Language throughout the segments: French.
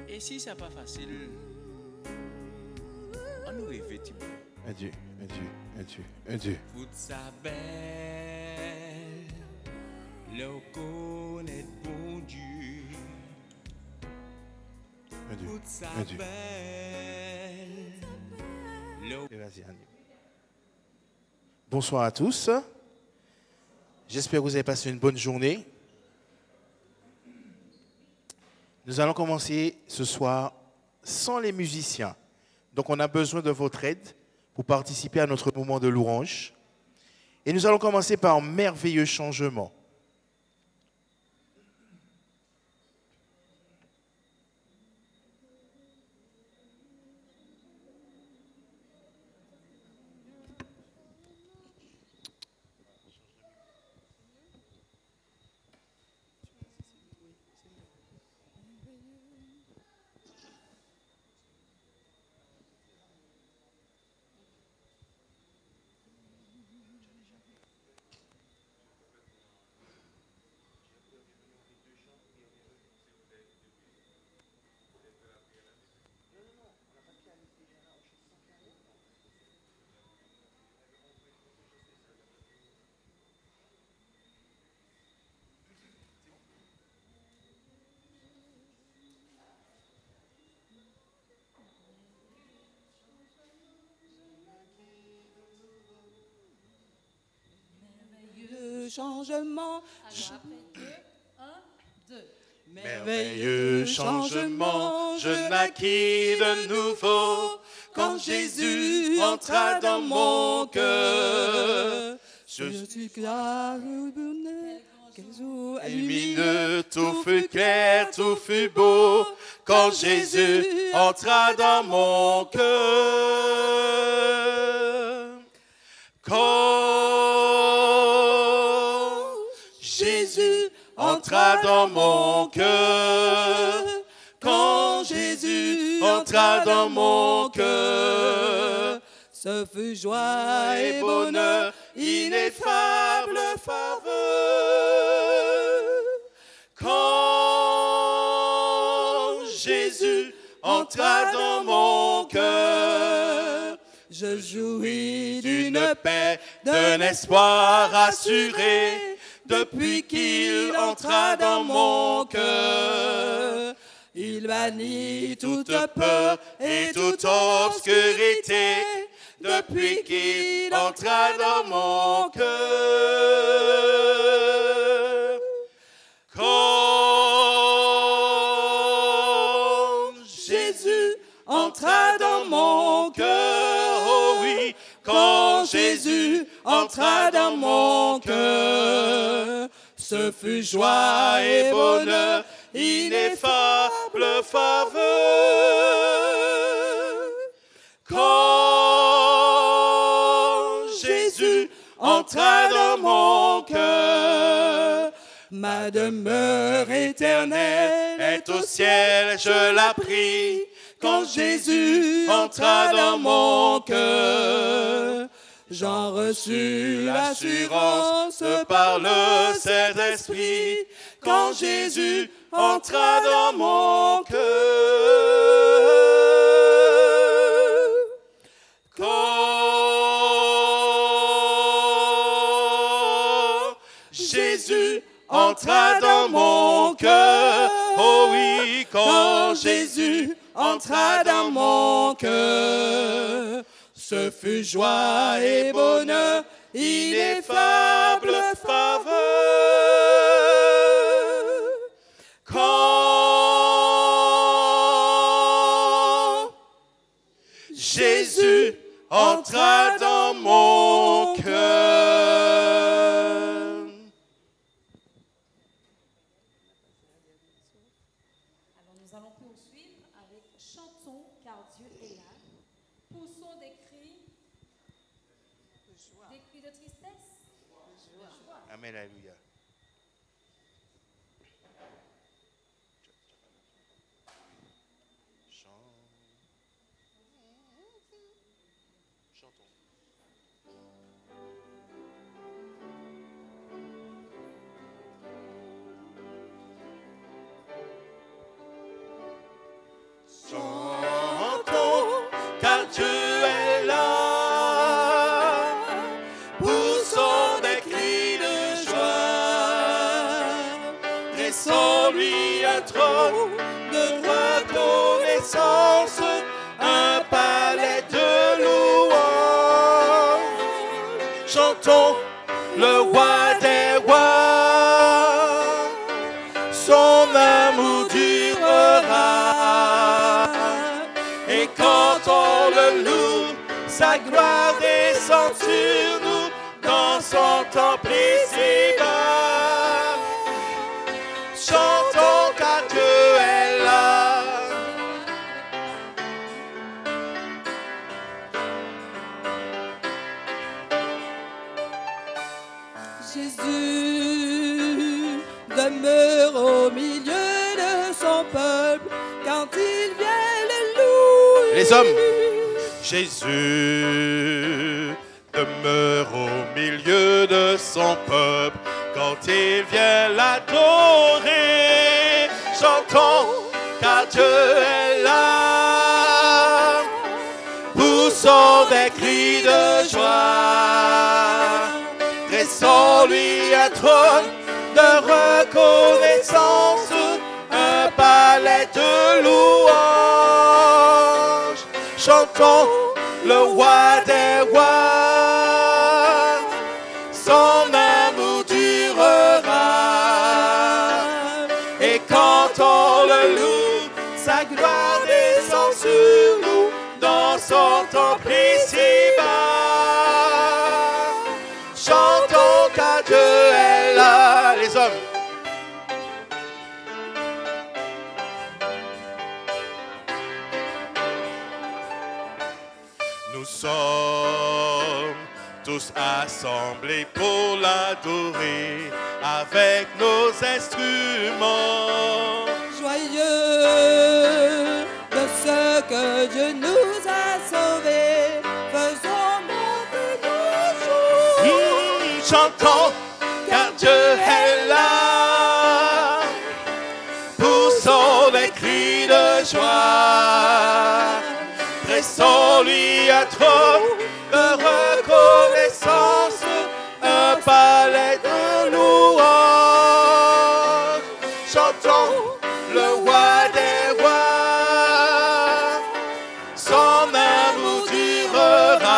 Et si c'est pas facile, on nous rêve, Adieu, adieu, adieu, adieu. Toute sa belle, le connaître bon Dieu. Adieu, Toute sa adieu. belle, le... Et vas-y, Annie. Bonsoir à tous. J'espère que vous avez passé une bonne journée. Nous allons commencer ce soir sans les musiciens. Donc on a besoin de votre aide pour participer à notre moment de louange. Et nous allons commencer par Merveilleux changement. Changement. Alors après 2, 1, 2. Merveilleux changement, je naquis de nouveau quand Jésus entra dans mon cœur. Je suis clair au bonheur, quel jour lumineux, tout fut clair, tout fut beau quand Jésus entra dans mon cœur. Quand Jésus entra dans mon cœur, quand Jésus entra dans mon cœur, ce fut joie et bonheur, ineffable faveur. Quand Jésus entra dans mon cœur, je jouis d'une paix, d'un espoir assuré. Depuis qu'il entra dans mon cœur, il bannit toute peur et toute obscurité. Depuis qu'il entra dans mon cœur. Quand Jésus entra dans mon cœur, oh oui, quand Jésus entra dans mon cœur, ce fut joie et bonheur, ineffable faveur. Quand Jésus entra dans mon cœur, ma demeure éternelle est au ciel, je la prie. Quand Jésus entra dans mon cœur, j'en reçus l'assurance par le Saint-Esprit. Quand Jésus entra dans mon cœur. Quand Jésus entra dans mon cœur. Oh oui, quand Jésus entra dans mon cœur, ce fut joie et bonheur, ineffable faveur. Quand Jésus entra dans mon cœur. Alors nous allons poursuivre avec Chantons car Dieu est là. Poussons des cris de tristesse. De joie. Amen, alléluia. Chantons. un trône de reconnaissance, un palais de louange. Chantons le roi des rois, son amour durera. Et quand on le loue, sa gloire descend sur nous dans son temple ici-bas. Chantons car Dieu est là. Jésus demeure au milieu de son peuple quand il vient le louer. Les hommes, Jésus demeure au milieu de son peuple quand il vient l'adorer. Chantons car Dieu est là. Poussons des cris de joie. Dressons-lui un trône de reconnaissance, un palais de louange. Chantons le roi des rois, son amour durera. Et quand on le loue, sa gloire descend sur nous dans son temple ici-bas. Chantons car Dieu est là. Les hommes. Nous sommes tous assemblés pour l'adorer avec nos instruments. Joyeux de ce que Dieu nous a sauvés, faisons monter nos jours. Chantons car Dieu est là. Poussons des cris de joie. Dressons-lui un trône de reconnaissance, un palais de louange. Chantons le roi des rois, son amour durera.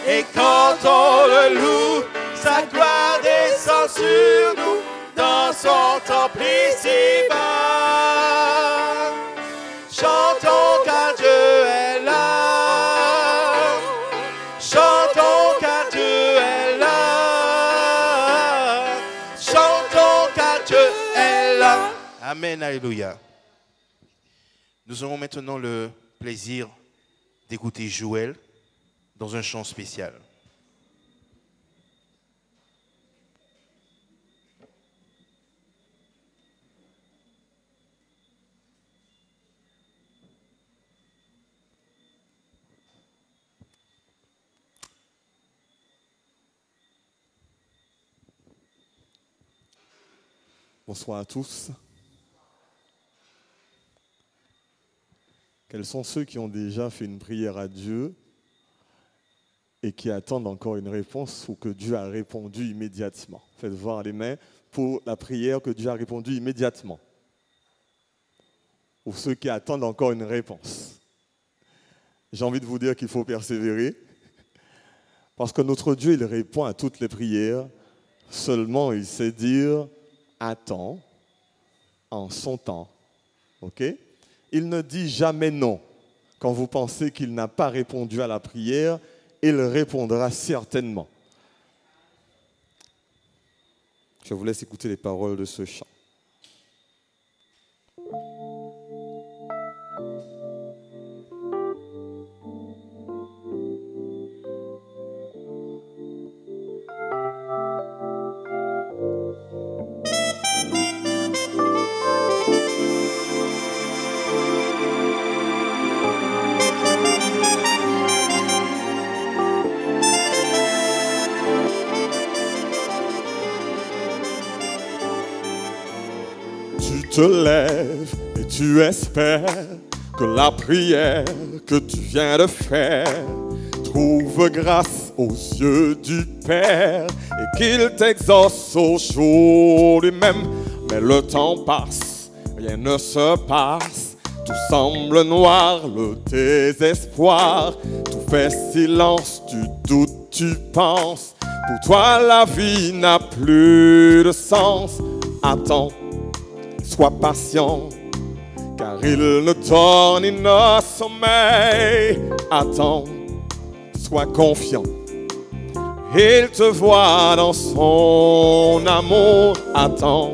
Et quand on le loue, sa gloire descend sur nous dans son temple ici-bas. Chantons car Dieu est là. Chantons car Dieu est là. Chantons car Dieu est là. Amen, alléluia. Nous aurons maintenant le plaisir d'écouter Joël dans un chant spécial. Bonsoir à tous. Quels sont ceux qui ont déjà fait une prière à Dieu et qui attendent encore une réponse ou que Dieu a répondu immédiatement? Faites voir les mains pour la prière que Dieu a répondu immédiatement. Ou ceux qui attendent encore une réponse. J'ai envie de vous dire qu'il faut persévérer parce que notre Dieu, il répond à toutes les prières. Seulement, il sait dire attends en son temps. OK? Il ne dit jamais non. Quand vous pensez qu'il n'a pas répondu à la prière, il répondra certainement. Je vous laisse écouter les paroles de ce chant. Tu te lèves et tu espères que la prière que tu viens de faire trouve grâce aux yeux du Père et qu'il t'exauce au jour lui-même. Mais le temps passe, rien ne se passe. Tout semble noir, le désespoir. Tout fait silence, tu doutes, tu penses. Pour toi, la vie n'a plus de sens. Attends, sois patient, car il ne dort ni ne sommeille. Attends, sois confiant. Il te voit dans son amour. Attends,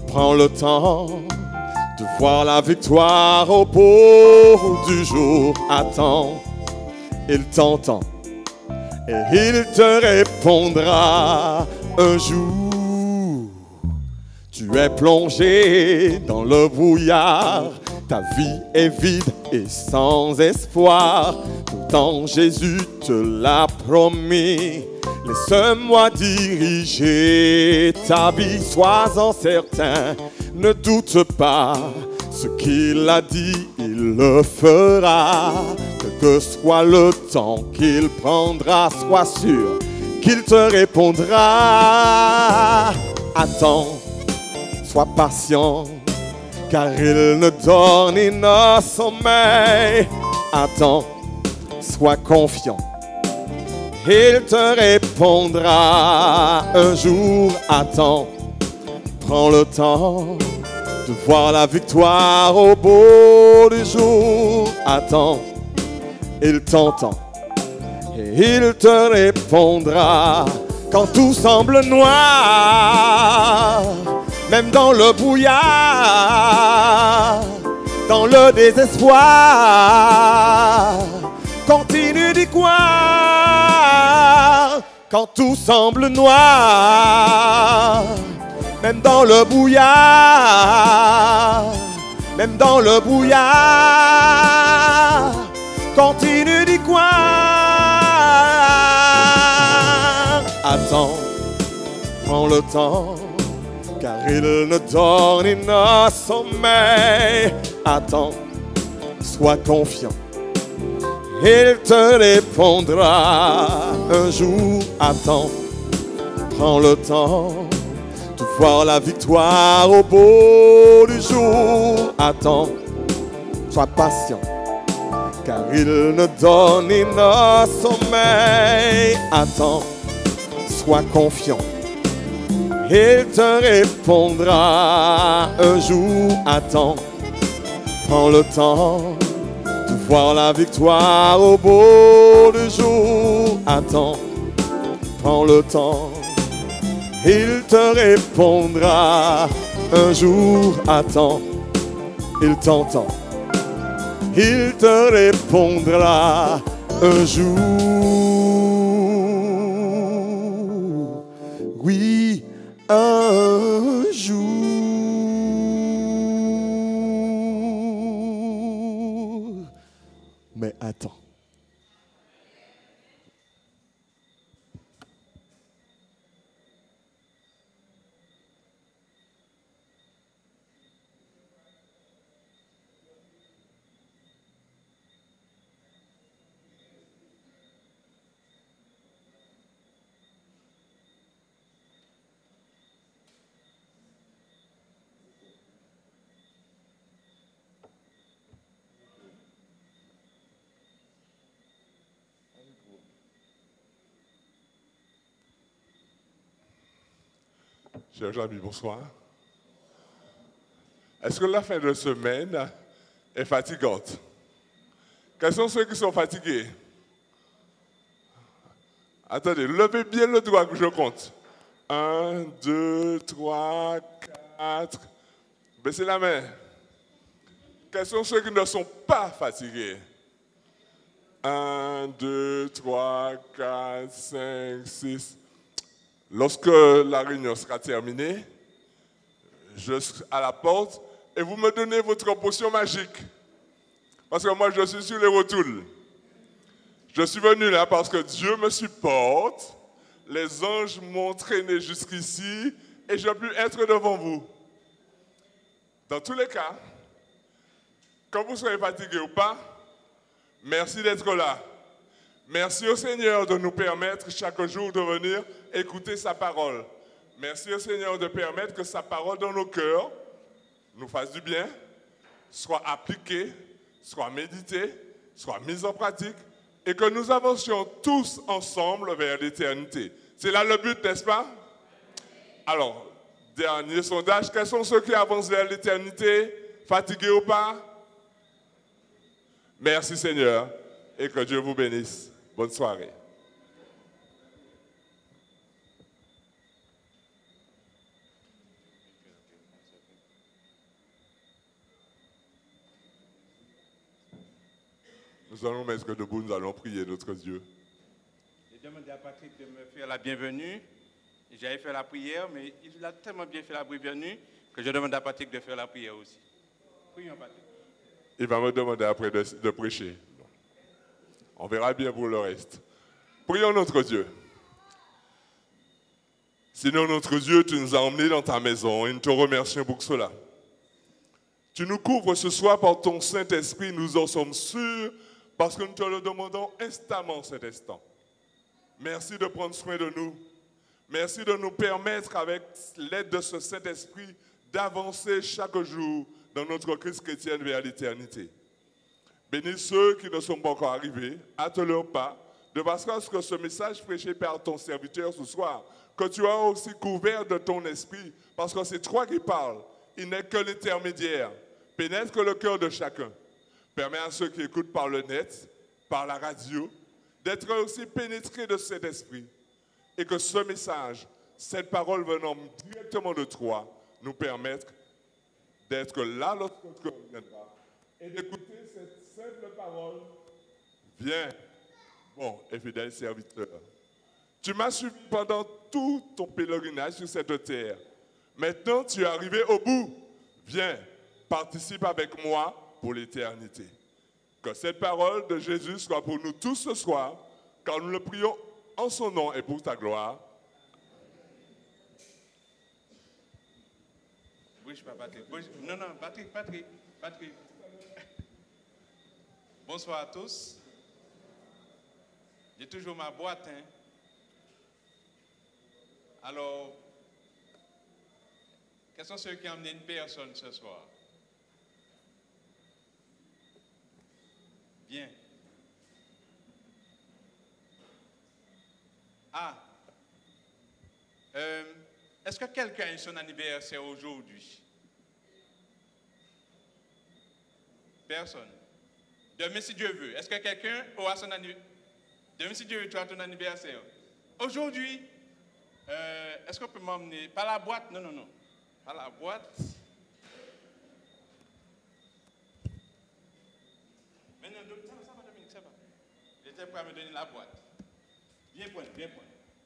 prends le temps de voir la victoire au bout du jour. Attends, il t'entend et il te répondra un jour. Tu es plongé dans le brouillard, ta vie est vide et sans espoir. Pourtant Jésus te l'a promis, laisse-moi diriger ta vie. Sois-en certain, ne doute pas, ce qu'il a dit, il le fera. Quel que soit le temps qu'il prendra, sois sûr qu'il te répondra. Attends, sois patient, car il ne dort ni ne sommeille. Attends, sois confiant, il te répondra un jour. Attends, prends le temps de voir la victoire au bout du jour. Attends, il t'entend et il te répondra. Quand tout semble noir, même dans le brouillard, dans le désespoir, continue d'y croire. Quand tout semble noir, même dans le brouillard, même dans le brouillard, continue d'y croire. Attends, prends le temps, car il ne dort ni ne sommeille. Attends, sois confiant, il te répondra un jour. Attends, prends le temps de voir la victoire au bout du jour. Attends, sois patient, car il ne dort ni ne sommeille. Attends, sois confiant, il te répondra un jour. Attends, prends le temps de voir la victoire au bout du jour. Attends, prends le temps, il te répondra un jour. Attends, il t'entend, il te répondra un jour. Oui, un jour. Mais attends. Chers amis, bonsoir. Est-ce que la fin de semaine est fatigante? Quels sont ceux qui sont fatigués? Attendez, levez bien le doigt que je compte. 1, 2, 3, 4. Baissez la main. Quels sont ceux qui ne sont pas fatigués? 1, 2, 3, 4, 5, 6. Lorsque la réunion sera terminée, je serai à la porte et vous me donnez votre potion magique. Parce que moi, je suis sur les rotules. Je suis venu là parce que Dieu me supporte. Les anges m'ont traîné jusqu'ici et j'ai pu être devant vous. Dans tous les cas, quand vous serez fatigué ou pas, merci d'être là. Merci au Seigneur de nous permettre chaque jour de venir écouter sa parole. Merci au Seigneur de permettre que sa parole dans nos cœurs nous fasse du bien, soit appliquée, soit méditée, soit mise en pratique, et que nous avancions tous ensemble vers l'éternité. C'est là le but, n'est-ce pas? Alors, dernier sondage, quels sont ceux qui avancent vers l'éternité, fatigués ou pas? Merci Seigneur, et que Dieu vous bénisse. Bonne soirée. Nous allons mettre debout, nous allons prier notre Dieu. J'ai demandé à Patrick de me faire la bienvenue. J'avais fait la prière, mais il a tellement bien fait la bienvenue que je demande à Patrick de faire la prière aussi. Prions, Patrick. Il va me demander après de prêcher. On verra bien pour le reste. Prions notre Dieu. Seigneur notre Dieu, tu nous as emmenés dans ta maison et nous te remercions pour cela. Tu nous couvres ce soir par ton Saint-Esprit, nous en sommes sûrs, parce que nous te le demandons instamment cet instant. Merci de prendre soin de nous. Merci de nous permettre, avec l'aide de ce Saint-Esprit, d'avancer chaque jour dans notre crise chrétienne vers l'éternité. Bénis ceux qui ne sont pas encore arrivés, hâte leur pas, de façon à ce que ce message prêché par ton serviteur ce soir, que tu as aussi couvert de ton esprit, parce que c'est toi qui parles, il n'est que l'intermédiaire. Pénètre le cœur de chacun. Permets à ceux qui écoutent par le net, par la radio, d'être aussi pénétrés de cet esprit. Et que ce message, cette parole venant directement de toi, nous permette d'être là lorsque tu viendras et d'écouter cette simple parole. Viens, bon et fidèle serviteur. Tu m'as suivi pendant tout ton pèlerinage sur cette terre. Maintenant, tu es arrivé au bout. Viens, participe avec moi pour l'éternité. Que cette parole de Jésus soit pour nous tous ce soir, car nous le prions en son nom et pour ta gloire. Bouge pas, Patrick. Non, Patrick. Bonsoir à tous. J'ai toujours ma boîte. Hein. Alors, quels sont ceux qui ont amené une personne ce soir? Bien. Est-ce que quelqu'un a eu son anniversaire aujourd'hui? Personne. Demain, si Dieu veut. Est-ce que quelqu'un aura son anniversaire? Demain, si Dieu veut, tu as ton anniversaire. Aujourd'hui, est-ce qu'on peut m'emmener? Pas la boîte? Non. Pas la boîte. Mais non, ça va, Dominique, ça va. J'étais prêt à me donner la boîte. Viens prendre.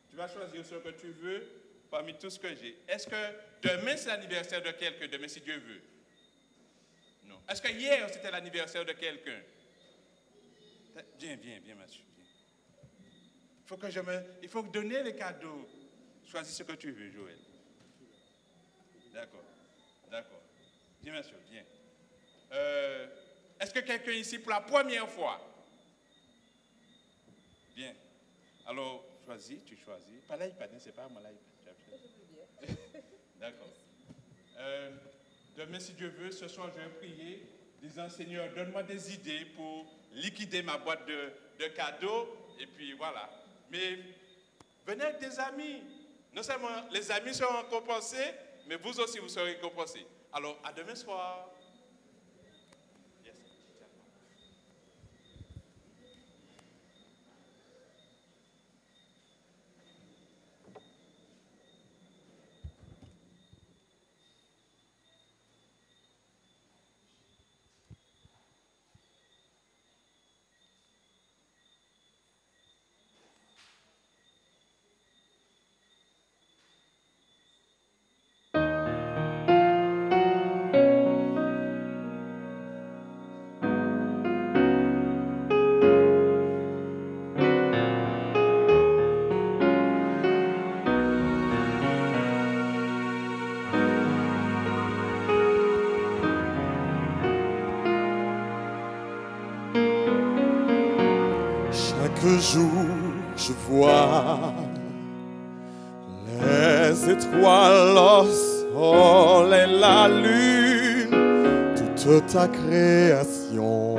Tu vas choisir ce que tu veux parmi tout ce que j'ai. Est-ce que demain, c'est l'anniversaire de quelqu'un? Demain, si Dieu veut. Non. Est-ce que hier, c'était l'anniversaire de quelqu'un? Viens, Mathieu. Il faut donner les cadeaux. Choisis ce que tu veux, Joël. D'accord. Viens, Mathieu, viens. Est-ce que quelqu'un ici pour la première fois? Bien. Alors, tu choisis. Pas l'iPad, c'est pas moi l'iPad. D'accord. Demain, si Dieu veut, ce soir, je vais prier, disant, Seigneur, donne-moi des idées pour liquider ma boîte de cadeaux. Et puis, voilà. Mais venez avec des amis. Non seulement les amis seront récompensés, mais vous aussi, vous serez récompensés. Alors, à demain soir. Chaque jour, je vois les étoiles Vois le sol et la lune, toute ta création.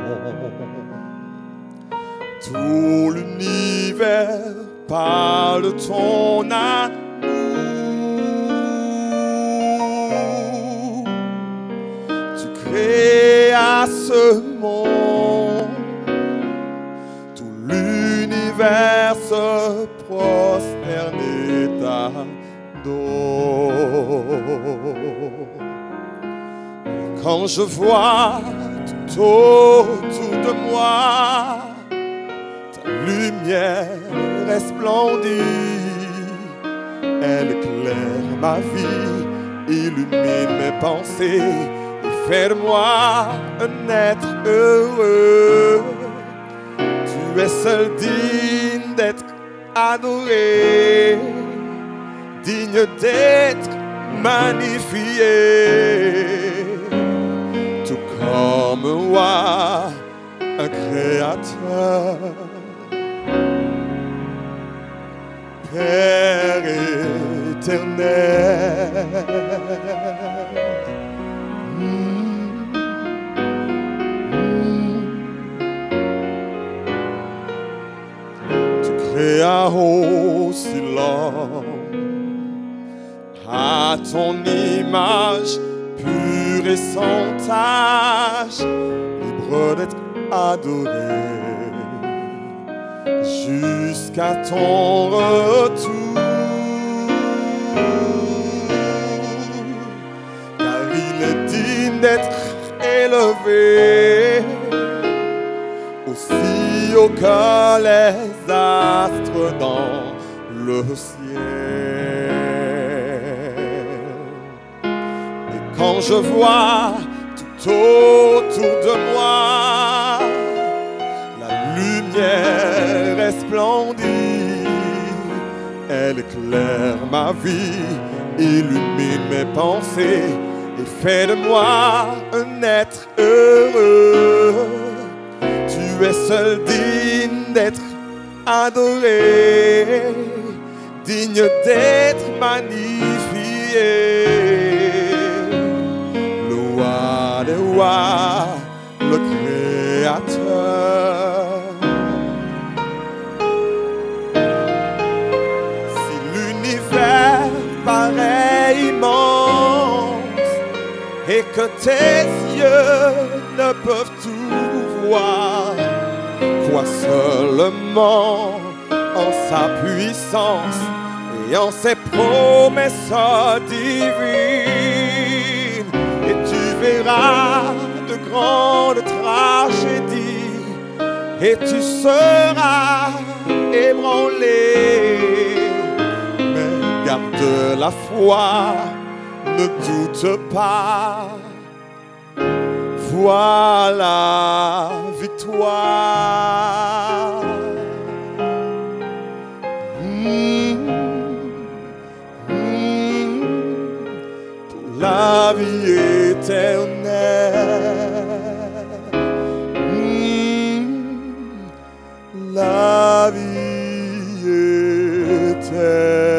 Tout l'univers parle de ton amour. Tu créas ce monde, tout l'univers se prosterne et t'adore. Quand je vois tout autour de moi, ta lumière resplendit, elle éclaire ma vie, illumine mes pensées et fait de moi un être heureux. Tu es seul digne d'être adoré, digne d'être magnifié, tout comme moi, un créateur. Père éternel, tu créas aussi l'homme à ton image, pure et sans tache, libre d'être adoré jusqu'à ton retour. Car il est digne d'être élevé, aussi haut que les astres dans le ciel. Et quand je vois tout autour de moi la lumière resplendit, elle éclaire ma vie, illumine mes pensées et fait de moi un être heureux. Tu es seul digne d'être adoré, digne d'être magnifié. Le roi des rois, le créateur. Si l'univers paraît immense et que tes yeux ne peuvent tout voir, crois seulement en sa puissance et en ses promesses divines, et tu verras de grandes tragédies et tu seras ébranlé. Mais garde la foi, ne doute pas, vois la victoire. Pour la vie éternelle, la vie éternelle.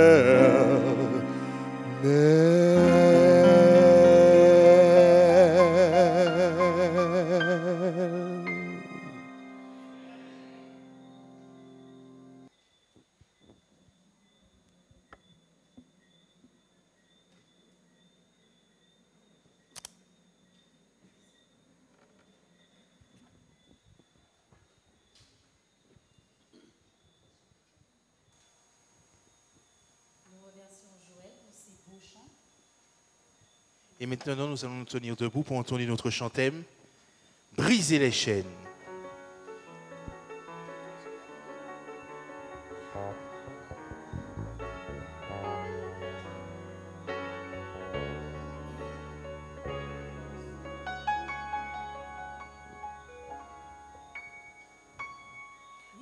Et maintenant, nous allons nous tenir debout pour entonner notre chantème, Briser les chaînes.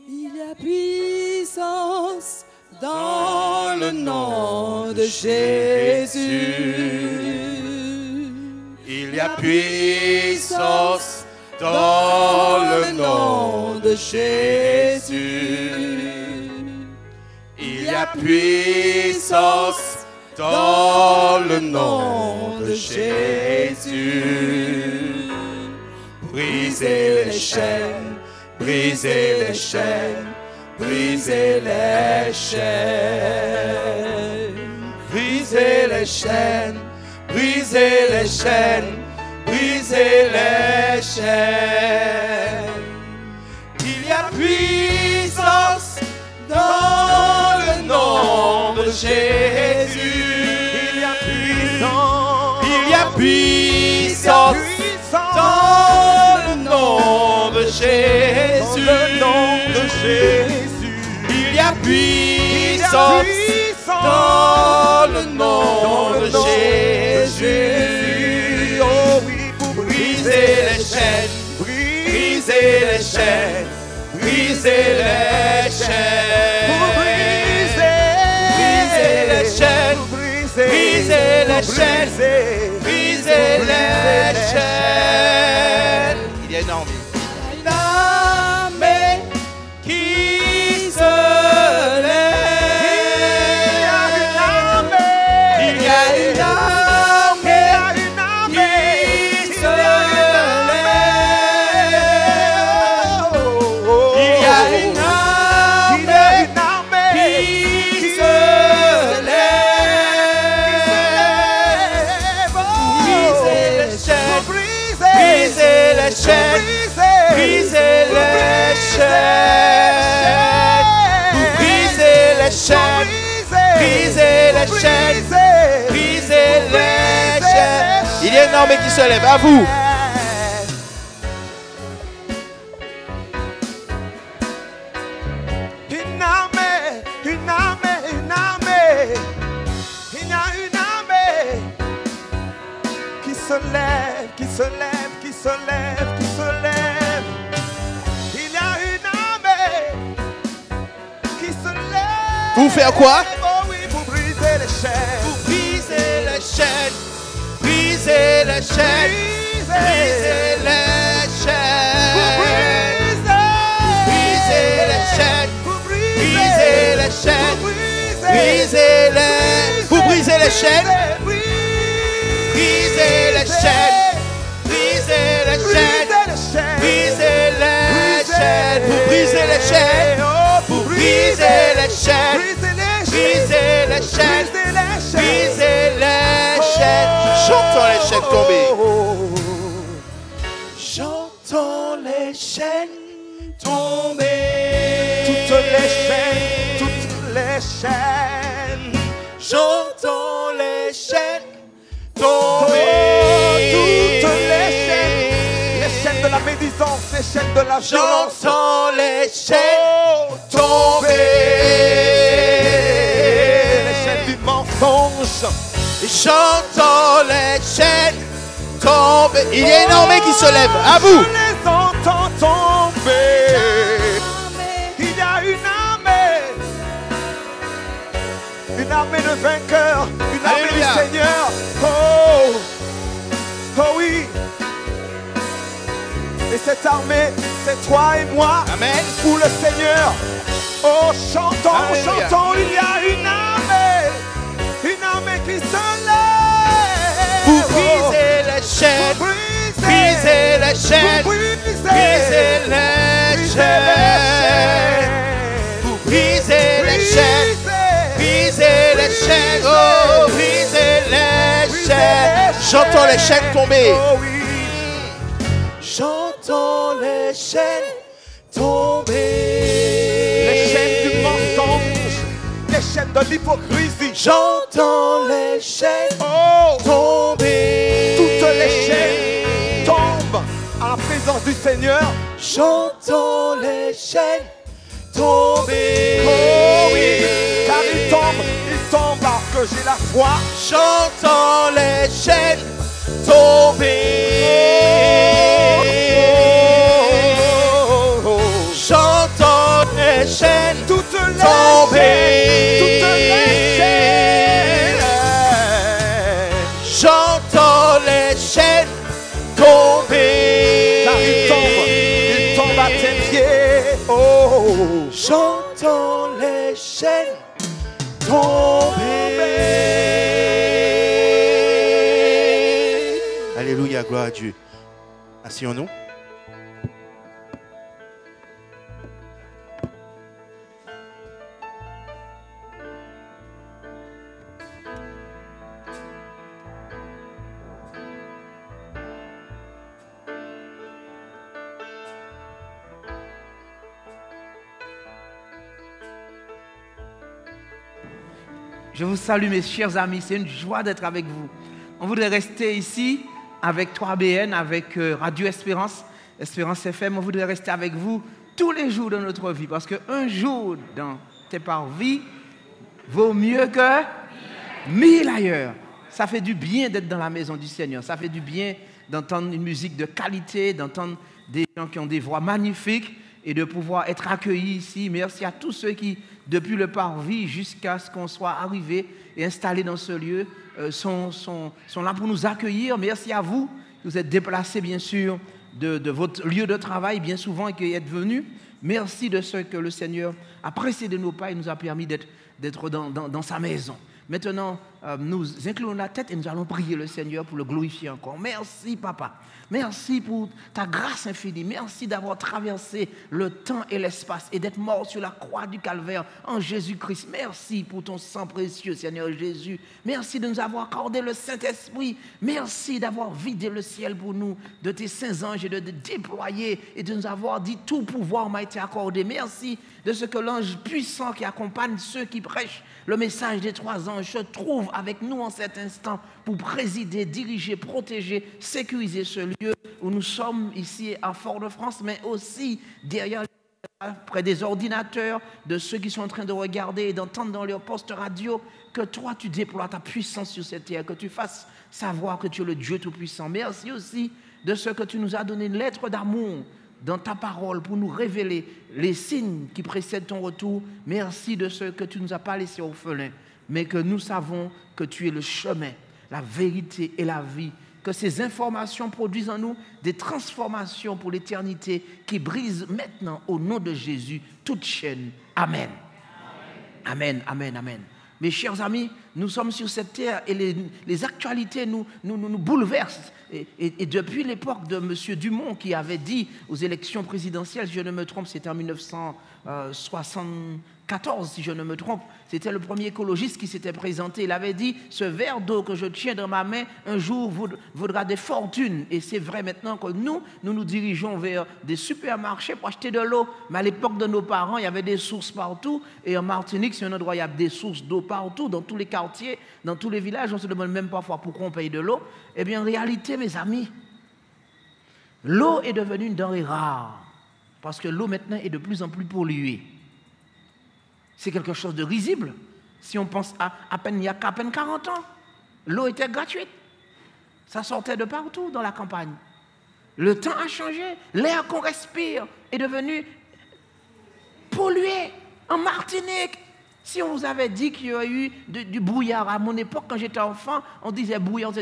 Il y a puissance dans le nom de Jésus. Il y a puissance dans le nom de Jésus. Il y a puissance dans le nom de Jésus. Brisez les chaînes, brisez les chaînes, brisez les chaînes. Brisez les chaînes, brisez les chaînes, brisez les chaînes. Il y a puissance dans le nom de Jésus. Il y a puissance. Il y a puissance dans le nom de Jésus. Il y a puissance dans le nom de Jésus. Oh oui, pour briser les chaînes, briser les chaînes, briser les chaînes. Pour briser les chaînes, briser les chaînes, briser les chaînes. Il y a une armée. Une armée qui se lève. Il y a une armée qui se lève. Il y a une armée qui se lève. Briser les chaînes, briser les chaînes, briser les chaînes. Briser les chaînes, briser les chaînes, briser les chaînes. Il y a une armée qui se lève, à vous. Une armée, une armée, une armée. Il y a une armée qui se lève, qui se lève, qui se lève, qui se lève. Il y a une armée qui se lève. Pour faire quoi? Oh oui, pour briser les chaînes. Pour briser les chaînes, briser les chaînes, briser les chaînes. Briser les chaînes, briser les chaînes, briser les. Pour briser les chaînes, briser les chaînes, briser les chaînes, briser les chaînes. Pour briser les chaînes, pour briser les chaînes, briser les chaînes, briser les chaînes. Chantons les chaînes tombées. Chantons les chaînes tombées. Toutes les chaînes, toutes les chaînes. Chantons les chaînes Oh, tombées. toutes les chaînes de la médisance, les chaînes de la violence. Chantons les chaînes tombées. Les chaînes du mensonge. Chantons les chaînes tombées. Il y a une armée qui se lève. À vous. Je les entends tomber. Il y a une armée de vainqueurs, une armée Alléluia. du Seigneur. Oh, oh oui. Et cette armée, c'est toi et moi. Amen. Pour le Seigneur. Oh, chantons, Alléluia. chantons. Il y a une armée qui se lève. Pour briser les chaînes, briser les chaînes, briser les chaînes. Pour briser les chaînes, briser les chaînes, oh, briser les chaînes. Chantons les chaînes tombées. Oh oui. Chantons les chaînes tombées. Les chaînes du mensonge, les chaînes de l'hypocrisie. J'entends les chaînes Oh, tomber. toutes les chaînes tombent à la présence du Seigneur. J'entends les chaînes tomber. Oh oui, car ils tombent parce que j'ai la foi. J'entends les chaînes tomber. J'entends les chaînes Toutes les tomber. chaînes, toutes les chaînes. J'entends les chaînes tomber. Car ils tombent à tes pieds. Oh, J'entends les chaînes tomber. Alléluia, gloire à Dieu. Asseyons-nous. Je vous salue mes chers amis, c'est une joie d'être avec vous. On voudrait rester ici avec 3BN, avec Radio Espérance, Espérance FM. On voudrait rester avec vous tous les jours de notre vie parce qu'un jour dans tes parvis vaut mieux que 1000 ailleurs. Ça fait du bien d'être dans la maison du Seigneur. Ça fait du bien d'entendre une musique de qualité, d'entendre des gens qui ont des voix magnifiques et de pouvoir être accueillis ici. Merci à tous ceux qui, depuis le parvis jusqu'à ce qu'on soit arrivé et installé dans ce lieu, sont là pour nous accueillir. Merci à vous. Vous êtes déplacés, bien sûr, de votre lieu de travail, bien souvent, et qui êtes venus. Merci de ce que le Seigneur a précédé nos pas et nous a permis d'être dans sa maison. Maintenant, nous inclinons la tête et nous allons prier le Seigneur pour le glorifier encore. Merci, Papa. Merci pour ta grâce infinie. Merci d'avoir traversé le temps et l'espace et d'être mort sur la croix du Calvaire en Jésus-Christ. Merci pour ton sang précieux, Seigneur Jésus. Merci de nous avoir accordé le Saint-Esprit. Merci d'avoir vidé le ciel pour nous de tes saints anges et de déployer et de nous avoir dit tout pouvoir m'a été accordé. Merci de ce que l'ange puissant qui accompagne ceux qui prêchent le message des 3 anges se trouve avec nous en cet instant pour présider, diriger, protéger, sécuriser ce lieu où nous sommes ici à Fort-de-France, mais aussi derrière, près des ordinateurs, de ceux qui sont en train de regarder et d'entendre dans leur poste radio, que toi tu déploies ta puissance sur cette terre, que tu fasses savoir que tu es le Dieu Tout-Puissant. Merci aussi de ce que tu nous as donné une lettre d'amour dans ta parole pour nous révéler les signes qui précèdent ton retour. Merci de ce que tu ne nous as pas laissé orphelins, mais que nous savons que tu es le chemin, la vérité et la vie. Que ces informations produisent en nous des transformations pour l'éternité qui brisent maintenant au nom de Jésus toute chaîne. Amen. Amen, amen, amen. Mes chers amis, nous sommes sur cette terre et les actualités nous bouleversent. Et depuis l'époque de M. Dumont qui avait dit aux élections présidentielles, si je ne me trompe, c'était en 1974, si je ne me trompe, c'était le premier écologiste qui s'était présenté. Il avait dit, ce verre d'eau que je tiens dans ma main, un jour vaudra des fortunes. Et c'est vrai maintenant que nous dirigeons vers des supermarchés pour acheter de l'eau. Mais à l'époque de nos parents, il y avait des sources partout. Et en Martinique, c'est un endroit où il y a des sources d'eau partout, dans tous les quartiers, dans tous les villages. On se demande même parfois pourquoi on paye de l'eau. Eh bien, en réalité, mes amis, l'eau est devenue une denrée rare. Parce que l'eau maintenant est de plus en plus polluée. C'est quelque chose de risible. Si on pense il y a qu'à peine 40 ans, l'eau était gratuite. Ça sortait de partout dans la campagne. Le temps a changé. L'air qu'on respire est devenu pollué. En Martinique, si on vous avait dit qu'il y a eu du brouillard à mon époque, quand j'étais enfant, on disait brouillard,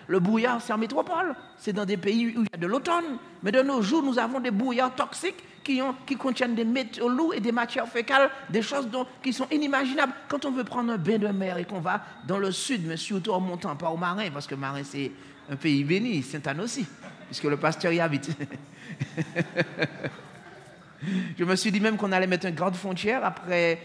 le brouillard c'est en métropole, c'est dans des pays où il y a de l'automne. Mais de nos jours, nous avons des brouillards toxiques qui contiennent des métaux lourds et des matières fécales, des choses qui sont inimaginables. Quand on veut prendre un bain de mer et qu'on va dans le sud, mais surtout en montant, pas au Marin, parce que Marin c'est un pays béni, Sainte-Anne aussi, puisque le pasteur y habite. Je me suis dit même qu'on allait mettre une grande frontière après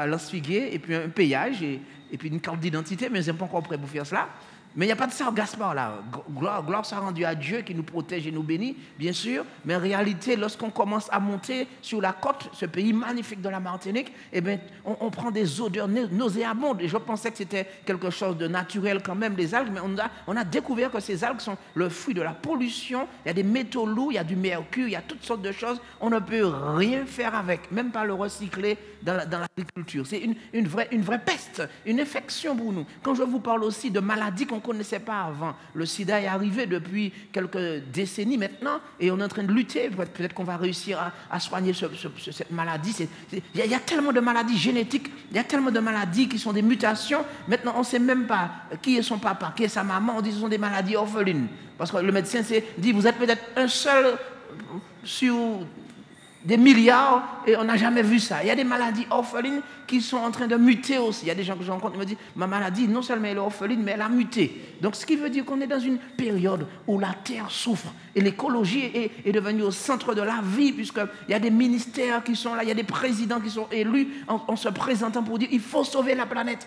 Lens-Figuier, et puis un péage, et puis une carte d'identité, mais je n'ai pas encore prêt pour faire cela. Mais il n'y a pas de ça au Gaspard là. Gloire soit rendue à Dieu qui nous protège et nous bénit, bien sûr. Mais en réalité, lorsqu'on commence à monter sur la côte, ce pays magnifique de la Martinique, eh bien, on prend des odeurs nauséabondes. Et je pensais que c'était quelque chose de naturel quand même, les algues, mais on a découvert que ces algues sont le fruit de la pollution. Il y a des métaux lourds, il y a du mercure, il y a toutes sortes de choses. On ne peut rien faire avec, même pas le recycler dans l'agriculture. C'est une vraie peste, une infection pour nous. Quand je vous parle aussi de maladies qu'on ne connaissait pas avant, le sida est arrivé depuis quelques décennies maintenant et on est en train de lutter. Peut-être qu'on va réussir à soigner cette maladie. Il y a tellement de maladies génétiques, il y a tellement de maladies qui sont des mutations. Maintenant, on ne sait même pas qui est son papa, qui est sa maman. On dit que ce sont des maladies orphelines. Parce que le médecin dit, vous êtes peut-être un seul sur des milliards et on n'a jamais vu ça. Il y a des maladies orphelines qui sont en train de muter aussi. Il y a des gens que je rencontre qui me disent, ma maladie, non seulement elle est orpheline, mais elle a muté. Donc ce qui veut dire qu'on est dans une période où la terre souffre et l'écologie est devenue au centre de la vie, puisqu'il y a des ministères qui sont là, il y a des présidents qui sont élus en se présentant pour dire, il faut sauver la planète.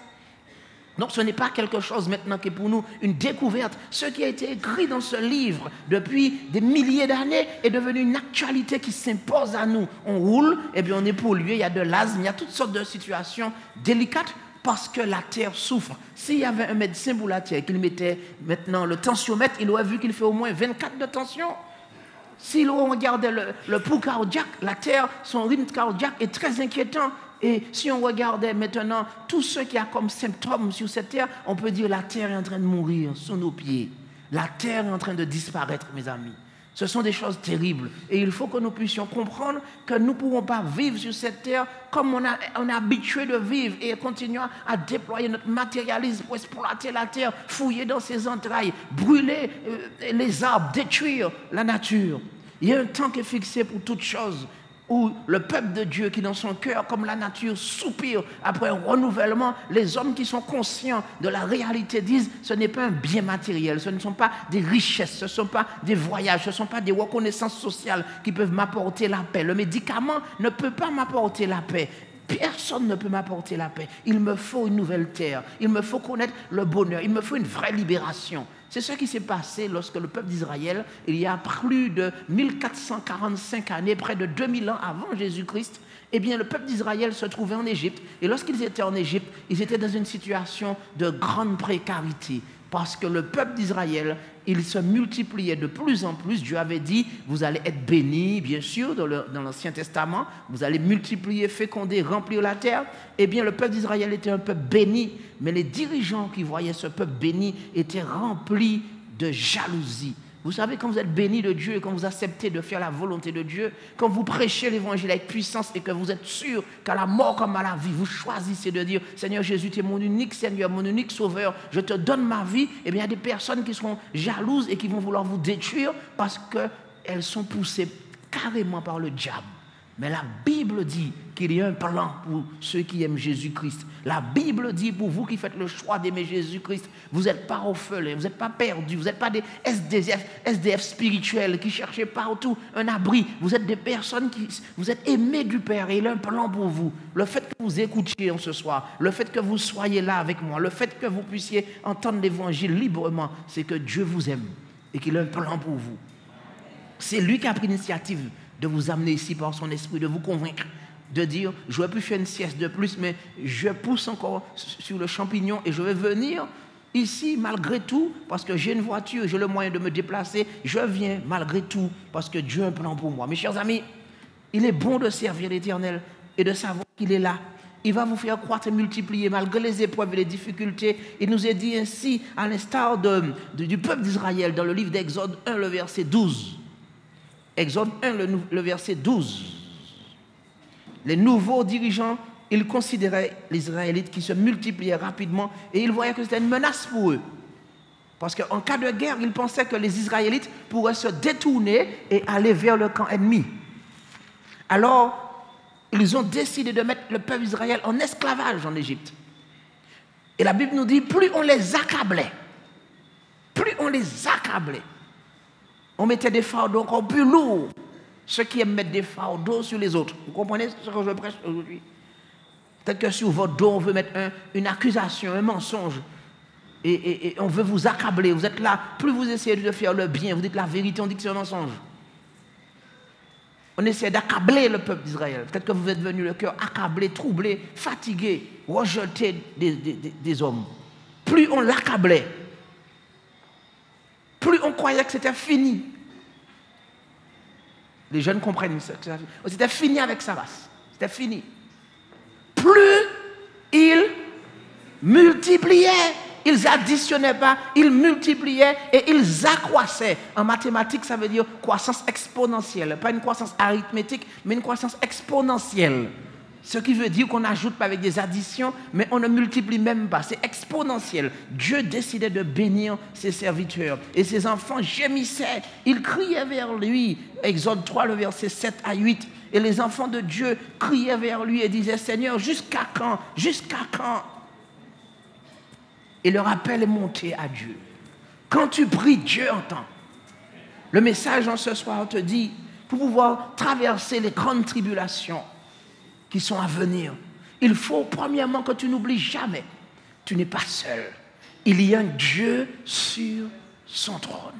Donc ce n'est pas quelque chose maintenant qui est pour nous une découverte. Ce qui a été écrit dans ce livre depuis des milliers d'années est devenu une actualité qui s'impose à nous. On roule, et bien on est pollué, il y a de l'asthme, il y a toutes sortes de situations délicates parce que la terre souffre. S'il y avait un médecin pour la terre, qu'il mettait maintenant le tensiomètre, il aurait vu qu'il fait au moins 24 de tension. Si l'on regardait le pouls cardiaque, la terre, son rythme cardiaque est très inquiétant. Et si on regardait maintenant tout ce qui a comme symptômes sur cette terre, on peut dire que la terre est en train de mourir sous nos pieds. La terre est en train de disparaître, mes amis. Ce sont des choses terribles. Et il faut que nous puissions comprendre que nous ne pourrons pas vivre sur cette terre comme on est habitué de vivre et continuer à déployer notre matérialisme pour exploiter la terre, fouiller dans ses entrailles, brûler les arbres, détruire la nature. Il y a un temps qui est fixé pour toute chose, où le peuple de Dieu qui dans son cœur, comme la nature, soupire après un renouvellement. Les hommes qui sont conscients de la réalité disent, ce n'est pas un bien matériel, ce ne sont pas des richesses, ce ne sont pas des voyages, ce ne sont pas des reconnaissances sociales qui peuvent m'apporter la paix. Le médicament ne peut pas m'apporter la paix. Personne ne peut m'apporter la paix. Il me faut une nouvelle terre. Il me faut connaître le bonheur. Il me faut une vraie libération. C'est ce qui s'est passé lorsque le peuple d'Israël, il y a plus de 1445 années, près de 2000 ans avant Jésus-Christ, eh bien le peuple d'Israël se trouvait en Égypte. Et lorsqu'ils étaient en Égypte, ils étaient dans une situation de grande précarité. Parce que le peuple d'Israël, il se multipliait de plus en plus. Dieu avait dit, vous allez être bénis, bien sûr, dans l'Ancien Testament. Vous allez multiplier, féconder, remplir la terre. Eh bien, le peuple d'Israël était un peuple béni. Mais les dirigeants qui voyaient ce peuple béni étaient remplis de jalousie. Vous savez, quand vous êtes béni de Dieu et quand vous acceptez de faire la volonté de Dieu, quand vous prêchez l'évangile avec puissance et que vous êtes sûr qu'à la mort comme à la vie, vous choisissez de dire, Seigneur Jésus, tu es mon unique Seigneur, mon unique Sauveur, je te donne ma vie, eh bien, il y a des personnes qui seront jalouses et qui vont vouloir vous détruire parce qu'elles sont poussées carrément par le diable. Mais la Bible dit qu'il y a un plan pour ceux qui aiment Jésus-Christ. La Bible dit pour vous qui faites le choix d'aimer Jésus-Christ, vous n'êtes pas orphelins, vous n'êtes pas perdus, vous n'êtes pas des SDF spirituels qui cherchent partout un abri. Vous êtes des personnes vous êtes aimés du Père et il a un plan pour vous. Le fait que vous écoutiez ce soir, le fait que vous soyez là avec moi, le fait que vous puissiez entendre l'évangile librement, c'est que Dieu vous aime et qu'il a un plan pour vous. C'est lui qui a pris l'initiative de vous amener ici par son esprit, de vous convaincre, de dire, je vais plus faire une sieste de plus, mais je pousse encore sur le champignon et je vais venir ici malgré tout, parce que j'ai une voiture, j'ai le moyen de me déplacer, je viens malgré tout, parce que Dieu a un plan pour moi. Mes chers amis, il est bon de servir l'Éternel et de savoir qu'il est là. Il va vous faire croître et multiplier malgré les épreuves et les difficultés. Il nous est dit ainsi, à l'instar du peuple d'Israël, dans le livre d'Exode 1, le verset 12. Exode 1, le verset 12. Les nouveaux dirigeants, ils considéraient les Israélites qui se multipliaient rapidement et ils voyaient que c'était une menace pour eux. Parce qu'en cas de guerre, ils pensaient que les Israélites pourraient se détourner et aller vers le camp ennemi. Alors, ils ont décidé de mettre le peuple d'Israël en esclavage en Égypte. Et la Bible nous dit, plus on les accablait, on mettait des fardeaux encore plus lourds. Ceux qui aiment mettre des fardeaux sur les autres. Vous comprenez ce que je prêche aujourd'hui? Peut-être que sur votre dos, on veut mettre une accusation, un mensonge. Et on veut vous accabler. Vous êtes là, plus vous essayez de faire le bien, vous dites la vérité, on dit que c'est un mensonge. On essaie d'accabler le peuple d'Israël. Peut-être que vous êtes venu le cœur accablé, troublé, fatigué, rejeté des hommes. Plus on l'accablait, plus on croyait que c'était fini. Les jeunes comprennent ça. C'était fini avec sa race. C'était fini. Plus ils multipliaient, ils additionnaient pas, ils multipliaient et ils accroissaient. En mathématiques, ça veut dire croissance exponentielle. Pas une croissance arithmétique, mais une croissance exponentielle. Ce qui veut dire qu'on n'ajoute pas avec des additions, mais on ne multiplie même pas. C'est exponentiel. Dieu décidait de bénir ses serviteurs. Et ses enfants gémissaient. Ils criaient vers lui. Exode 3, le verset 7 à 8. Et les enfants de Dieu criaient vers lui et disaient, Seigneur, jusqu'à quand? Jusqu'à quand? Et leur appel est monté à Dieu. Quand tu pries, Dieu entend. Le message en ce soir te dit, pour pouvoir traverser les grandes tribulations qui sont à venir, il faut premièrement que tu n'oublies jamais, tu n'es pas seul. Il y a un Dieu sur son trône.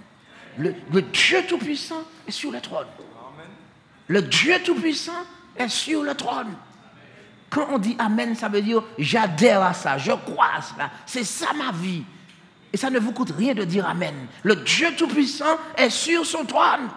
Le Dieu Tout-Puissant est sur le trône. Le Dieu Tout-Puissant est sur le trône. Quand on dit Amen, ça veut dire j'adhère à ça, je crois à cela. C'est ça ma vie. Et ça ne vous coûte rien de dire Amen. Le Dieu Tout-Puissant est sur son trône.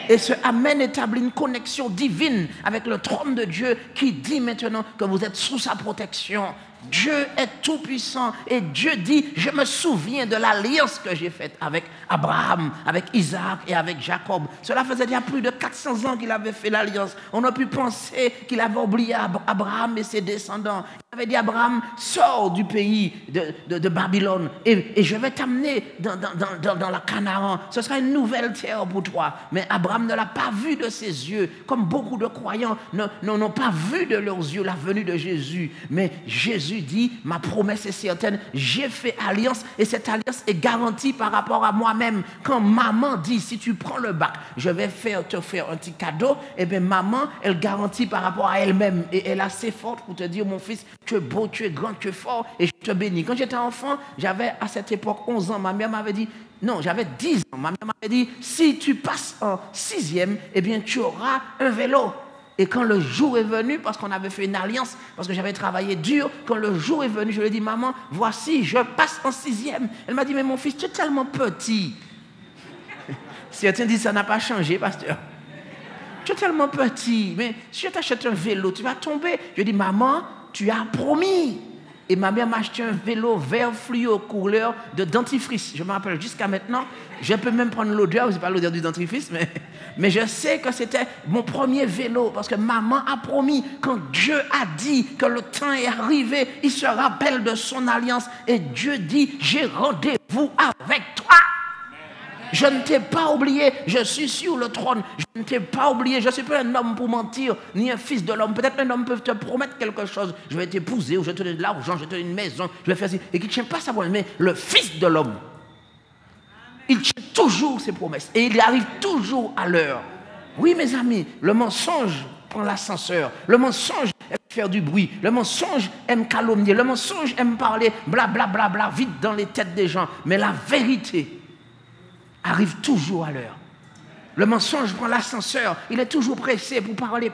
Et ce Amen établit une connexion divine avec le trône de Dieu qui dit maintenant que vous êtes sous sa protection. Dieu est tout puissant et Dieu dit, je me souviens de l'alliance que j'ai faite avec Abraham, avec Isaac et avec Jacob. Cela faisait déjà plus de 400 ans qu'il avait fait l'alliance. On a pu penser qu'il avait oublié Abraham et ses descendants. Il avait dit, Abraham, sors du pays de Babylone et je vais t'amener dans la Canaan. Ce sera une nouvelle terre pour toi. Mais Abraham ne l'a pas vu de ses yeux, comme beaucoup de croyants n'ont pas vu de leurs yeux la venue de Jésus. Mais Jésus dit, ma promesse est certaine, j'ai fait alliance et cette alliance est garantie par rapport à moi-même. Quand maman dit, si tu prends le bac, je vais te faire un petit cadeau, et bien maman, elle garantit par rapport à elle-même et elle est assez forte pour te dire, mon fils, tu es beau, tu es grand, tu es fort et je te bénis. Quand j'étais enfant, j'avais à cette époque 11 ans, ma mère m'avait dit, non, j'avais 10 ans, ma mère m'avait dit, si tu passes en 6e, eh bien tu auras un vélo. Et quand le jour est venu, parce qu'on avait fait une alliance, parce que j'avais travaillé dur, quand le jour est venu, je lui ai dit, maman, voici, je passe en 6e. Elle m'a dit, mais mon fils, tu es tellement petit. Certains disent, ça n'a pas changé, pasteur. Tu es tellement petit, mais si je t'achète un vélo, tu vas tomber. Je lui ai dit, maman, tu as promis. Et ma mère m'a acheté un vélo vert fluo couleur de dentifrice. Je me rappelle jusqu'à maintenant. Je peux même prendre l'odeur, ce n'est pas l'odeur du dentifrice, mais je sais que c'était mon premier vélo. Parce que maman a promis, quand Dieu a dit que le temps est arrivé, il se rappelle de son alliance. Et Dieu dit, j'ai rendez-vous avec toi. Je ne t'ai pas oublié, je suis sur le trône. Je ne t'ai pas oublié, je ne suis pas un homme pour mentir, ni un fils de l'homme. Peut-être un homme peut te promettre quelque chose. Je vais t'épouser, ou je vais te donner de l'argent, je vais te donner une maison, je vais faire ci. Et qui ne tient pas sa promesse. Mais le fils de l'homme, il tient toujours ses promesses. Et il arrive toujours à l'heure. Oui, mes amis, le mensonge prend l'ascenseur. Le mensonge aime faire du bruit. Le mensonge aime calomnier. Le mensonge aime parler bla bla bla vite dans les têtes des gens. Mais la vérité arrive toujours à l'heure. Le mensonge prend l'ascenseur, il est toujours pressé pour parler,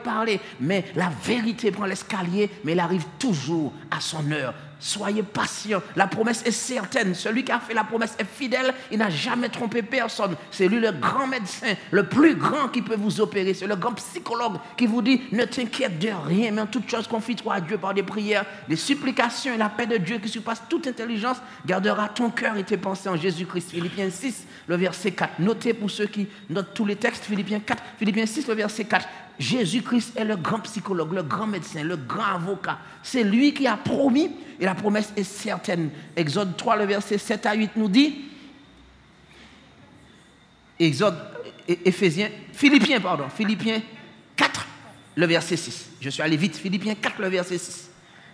mais la vérité prend l'escalier, mais il arrive toujours à son heure. Soyez patient, la promesse est certaine. Celui qui a fait la promesse est fidèle, il n'a jamais trompé personne. C'est lui le grand médecin, le plus grand qui peut vous opérer. C'est le grand psychologue qui vous dit, ne t'inquiète de rien, mais en toute chose confie-toi à Dieu par des prières, des supplications et la paix de Dieu qui surpasse toute intelligence gardera ton cœur et tes pensées en Jésus-Christ. Philippiens 6, le verset 4. Notez pour ceux qui notent tous les textes, Philippiens 6, le verset 4. Jésus-Christ est le grand psychologue, le grand médecin, le grand avocat. C'est lui qui a promis et la promesse est certaine. Exode 3, le verset 7 à 8 nous dit, Philippiens 4, le verset 6. Je suis allé vite, Philippiens 4, le verset 6.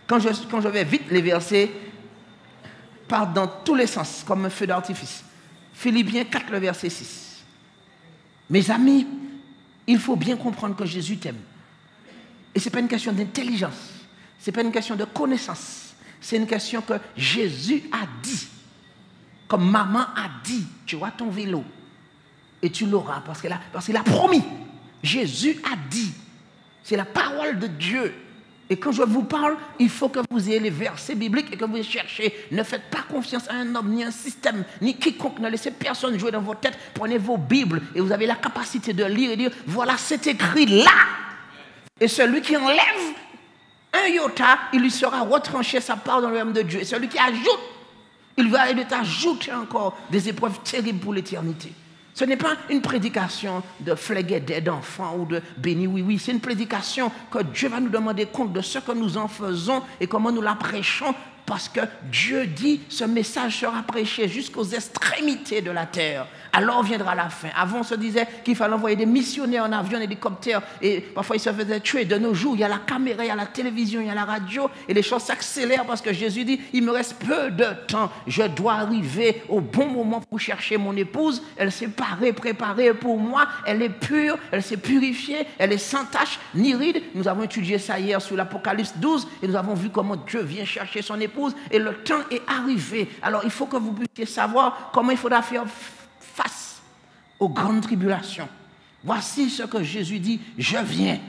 Quand je vais vite, les versets partent dans tous les sens, comme un feu d'artifice. Philippiens 4, le verset 6. Mes amis, il faut bien comprendre que Jésus t'aime. Et ce n'est pas une question d'intelligence. Ce n'est pas une question de connaissance. C'est une question que Jésus a dit. Comme maman a dit, tu auras ton vélo. Et tu l'auras parce qu'il a promis. Jésus a dit. C'est la parole de Dieu. Et quand je vous parle, il faut que vous ayez les versets bibliques et que vous les cherchez. Ne faites pas confiance à un homme, ni à un système, ni quiconque. Ne laissez personne jouer dans vos têtes. Prenez vos Bibles et vous avez la capacité de lire et dire, voilà, c'est écrit là. Et celui qui enlève un iota, il lui sera retranché sa part dans le royaume de Dieu. Et celui qui ajoute, il va aller t'ajouter encore des épreuves terribles pour l'éternité. Ce n'est pas une prédication de fléguer d'enfants ou de béni oui. C'est une prédication que Dieu va nous demander compte de ce que nous en faisons et comment nous la prêchons Parce que Dieu dit, ce message sera prêché jusqu'aux extrémités de la terre. Alors viendra la fin. Avant, on se disait qu'il fallait envoyer des missionnaires en avion, en hélicoptère, et parfois ils se faisaient tuer. De nos jours, il y a la caméra, il y a la télévision, il y a la radio, et les choses s'accélèrent parce que Jésus dit, il me reste peu de temps. Je dois arriver au bon moment pour chercher mon épouse. Elle s'est préparée pour moi. Elle est pure, elle s'est purifiée, elle est sans tache ni ride. Nous avons étudié ça hier sur l'Apocalypse 12, et nous avons vu comment Dieu vient chercher son épouse, et le temps est arrivé. Alors il faut que vous puissiez savoir comment il faudra faire face aux grandes tribulations. Voici ce que Jésus dit, je viens.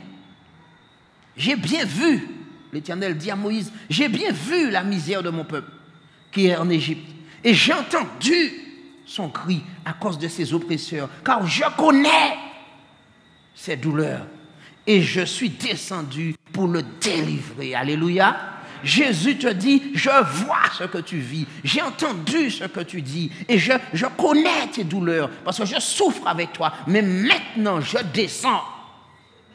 J'ai bien vu, l'Éternel dit à Moïse, j'ai bien vu la misère de mon peuple qui est en Égypte. Et j'ai entendu son cri à cause de ses oppresseurs, car je connais ses douleurs. Et je suis descendu pour le délivrer. Alléluia. Jésus te dit, je vois ce que tu vis, j'ai entendu ce que tu dis, et je connais tes douleurs, parce que je souffre avec toi, mais maintenant je descends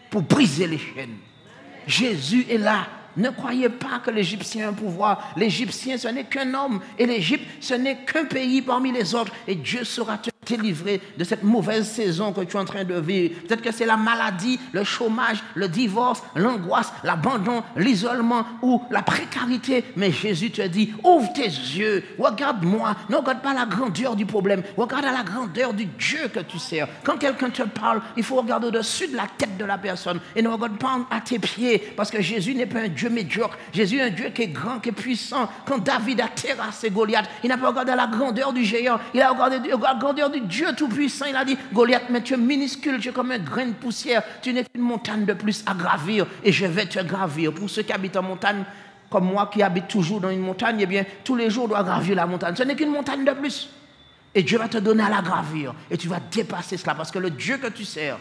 pour briser les chaînes. Jésus est là. Ne croyez pas que l'Égyptien a un pouvoir. L'Égyptien, ce n'est qu'un homme, et l'Égypte, ce n'est qu'un pays parmi les autres, et Dieu saura te délivrer de cette mauvaise saison que tu es en train de vivre. Peut-être que c'est la maladie, le chômage, le divorce, l'angoisse, l'abandon, l'isolement ou la précarité. Mais Jésus te dit, ouvre tes yeux, regarde-moi, ne regarde pas la grandeur du problème, regarde à la grandeur du Dieu que tu sers. Quand quelqu'un te parle, il faut regarder au-dessus de la tête de la personne et ne regarde pas à tes pieds, parce que Jésus n'est pas un Dieu médiocre. Jésus est un Dieu qui est grand, qui est puissant. Quand David a terrassé Goliath, il n'a pas regardé à la grandeur du géant, il a regardé à la grandeur du Dieu tout-puissant. Il a dit, Goliath, mais tu es minuscule, tu es comme un grain de poussière, tu n'es qu'une montagne de plus à gravir, et je vais te gravir. Pour ceux qui habitent en montagne, comme moi qui habite toujours dans une montagne, eh bien, tous les jours, on doit gravir la montagne. Ce n'est qu'une montagne de plus. Et Dieu va te donner à la gravir, et tu vas dépasser cela, parce que le Dieu que tu sers,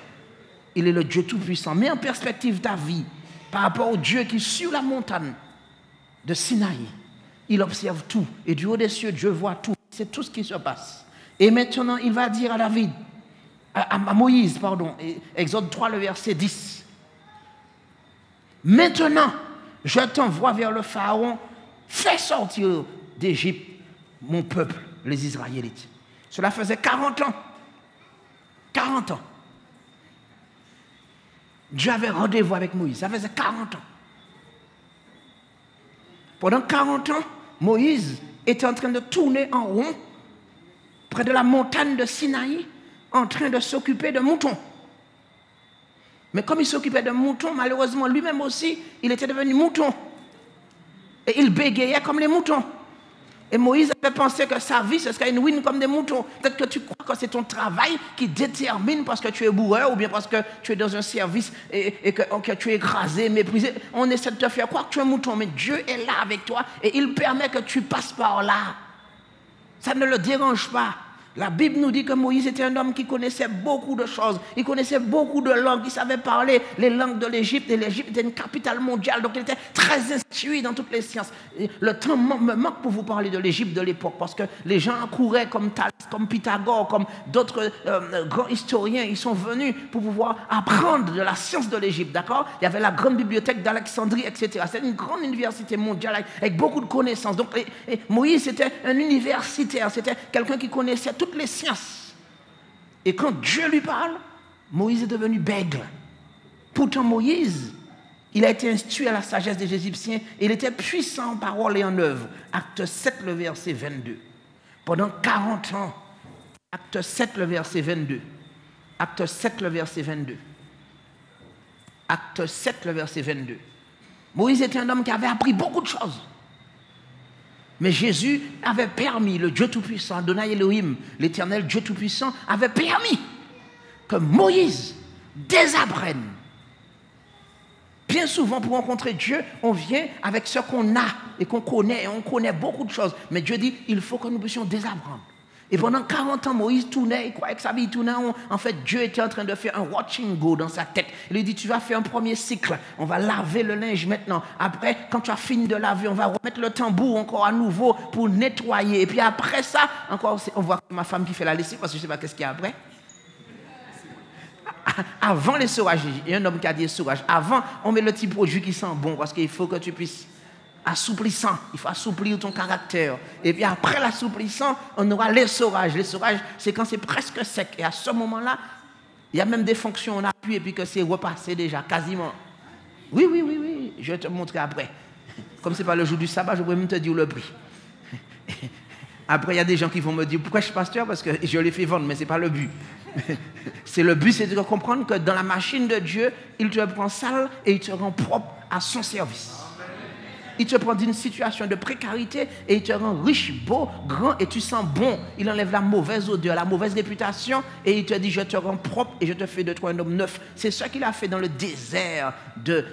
il est le Dieu tout-puissant. Mets en perspective ta vie par rapport au Dieu qui, sur la montagne de Sinaï, il observe tout, et du haut des cieux, Dieu voit tout. C'est tout ce qui se passe. Et maintenant, il va dire à David, à Moïse, pardon, Exode 3, le verset 10. Maintenant, je t'envoie vers le Pharaon, fais sortir d'Égypte mon peuple, les Israélites. Cela faisait 40 ans. 40 ans. Dieu avait rendez-vous avec Moïse. Ça faisait 40 ans. Pendant 40 ans, Moïse était en train de tourner en rond près de la montagne de Sinaï, en train de s'occuper de moutons. Mais comme il s'occupait de moutons, malheureusement, lui-même aussi, il était devenu mouton. Et il bégayait comme les moutons. Et Moïse avait pensé que sa vie, ce serait une win comme des moutons. Peut-être que tu crois que c'est ton travail qui détermine parce que tu es bourreur ou bien parce que tu es dans un service et que tu es écrasé, méprisé. On essaie de te faire croire que tu es un mouton, mais Dieu est là avec toi et il permet que tu passes par là. Ça ne le dérange pas. La Bible nous dit que Moïse était un homme qui connaissait beaucoup de choses. Il connaissait beaucoup de langues. Il savait parler les langues de l'Égypte. Et l'Égypte était une capitale mondiale. Donc il était très instruit dans toutes les sciences. Et le temps me manque pour vous parler de l'Égypte de l'époque. Parce que les gens accouraient comme Thalès, comme Pythagore, comme d'autres grands historiens. Ils sont venus pour pouvoir apprendre de la science de l'Égypte. D'accord? Il y avait la grande bibliothèque d'Alexandrie, etc. C'était une grande université mondiale avec beaucoup de connaissances. Donc Moïse, c'était un universitaire. C'était quelqu'un qui connaissait toutes les sciences. Et quand Dieu lui parle, Moïse est devenu bègle. Pourtant Moïse, il a été instruit à la sagesse des Égyptiens et il était puissant en parole et en œuvre. Acte 7, le verset 22. Pendant 40 ans, Acte 7, le verset 22. Acte 7, le verset 22. Acte 7, le verset 22. Moïse était un homme qui avait appris beaucoup de choses. Mais Jésus avait permis, le Dieu Tout-Puissant, Adonai Elohim, l'Éternel Dieu Tout-Puissant, avait permis que Moïse désapprenne. Bien souvent, pour rencontrer Dieu, on vient avec ce qu'on a et qu'on connaît, et on connaît beaucoup de choses. Mais Dieu dit, il faut que nous puissions désapprendre. Et pendant 40 ans, Moïse tournait, il croyait que sa vie tournait. En fait, Dieu était en train de faire un watching go dans sa tête. Il lui dit, tu vas faire un premier cycle. On va laver le linge maintenant. Après, quand tu as fini de laver, on va remettre le tambour encore à nouveau pour nettoyer. Et puis après ça, encore, on voit ma femme qui fait la lessive, parce que je ne sais pas qu'est-ce qu'il y a après. Avant les sewages, il y a un homme qui a dit sewages. Avant, on met le petit produit qui sent bon, parce qu'il faut que tu puisses assouplissant. Il faut assouplir ton caractère. Et puis après l'assouplissant, on aura l'essorage. L'essorage, c'est quand c'est presque sec. Et à ce moment-là, il y a même des fonctions, on appuie et puis que c'est repassé déjà, quasiment. Oui, je vais te montrer après. Comme ce n'est pas le jour du sabbat, je pourrais même te dire le prix. Après, il y a des gens qui vont me dire, pourquoi je suis pasteur? Parce que je les fais vendre, mais ce n'est pas le but. Le but, c'est de comprendre que dans la machine de Dieu, il te prend sale et il te rend propre à son service. Il te prend d'une situation de précarité et il te rend riche, beau, grand et tu sens bon. Il enlève la mauvaise odeur, la mauvaise réputation et il te dit, je te rends propre et je te fais de toi un homme neuf. C'est ce qu'il a fait dans le désert de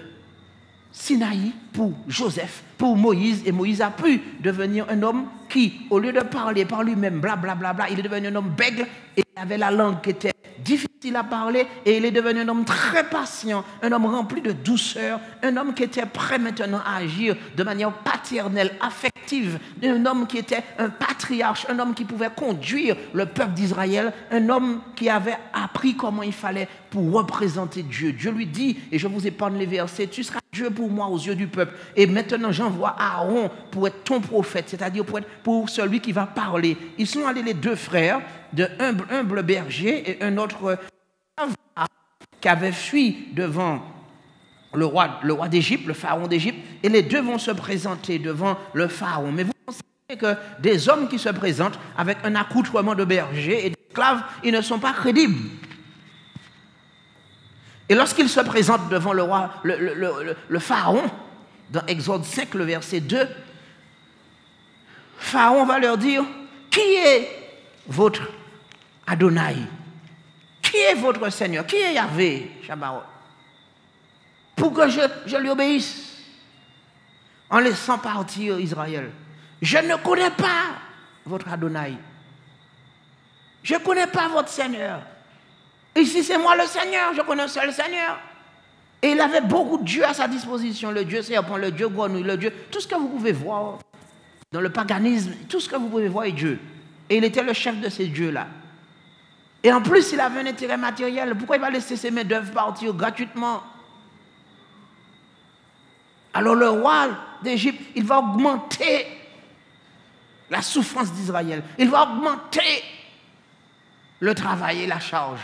Sinaï pour Joseph, pour Moïse. Et Moïse a pu devenir un homme qui, au lieu de parler par lui-même, blablabla, il est devenu un homme bègle et il avait la langue qui était difficile à parler et il est devenu un homme très patient, un homme rempli de douceur, un homme qui était prêt maintenant à agir de manière paternelle, affective, un homme qui était un patriarche, un homme qui pouvait conduire le peuple d'Israël, un homme qui avait appris comment il fallait pour représenter Dieu. Dieu lui dit, et je vous épargne les versets, tu seras Dieu pour moi aux yeux du peuple. Et maintenant j'envoie Aaron pour être ton prophète, c'est-à-dire pour celui qui va parler. Ils sont allés les deux frères, de humble berger et un autre qui avait fui devant le roi d'Égypte, le pharaon d'Égypte, et les deux vont se présenter devant le pharaon. Mais vous pensez que des hommes qui se présentent avec un accoutrement de berger et d'esclaves, ils ne sont pas crédibles. Et lorsqu'ils se présentent devant le roi, le pharaon, dans Exode 5, le verset 2, Pharaon va leur dire, qui est votre Adonai? Qui est votre Seigneur? Qui est Yahvé, Shabbat? Pour que je lui obéisse en laissant partir Israël. Je ne connais pas votre Adonai. Je ne connais pas votre Seigneur. Ici, c'est moi le Seigneur, je connais un seul Seigneur. Et il avait beaucoup de dieux à sa disposition, le Dieu serpent, le Dieu grenouille, le Dieu, tout ce que vous pouvez voir dans le paganisme, tout ce que vous pouvez voir est Dieu. Et il était le chef de ces dieux-là. Et en plus, il avait un intérêt matériel. Pourquoi il va laisser ses main-d'œuvre partir gratuitement? Alors le roi d'Égypte, il va augmenter la souffrance d'Israël. Il va augmenter le travail et la charge.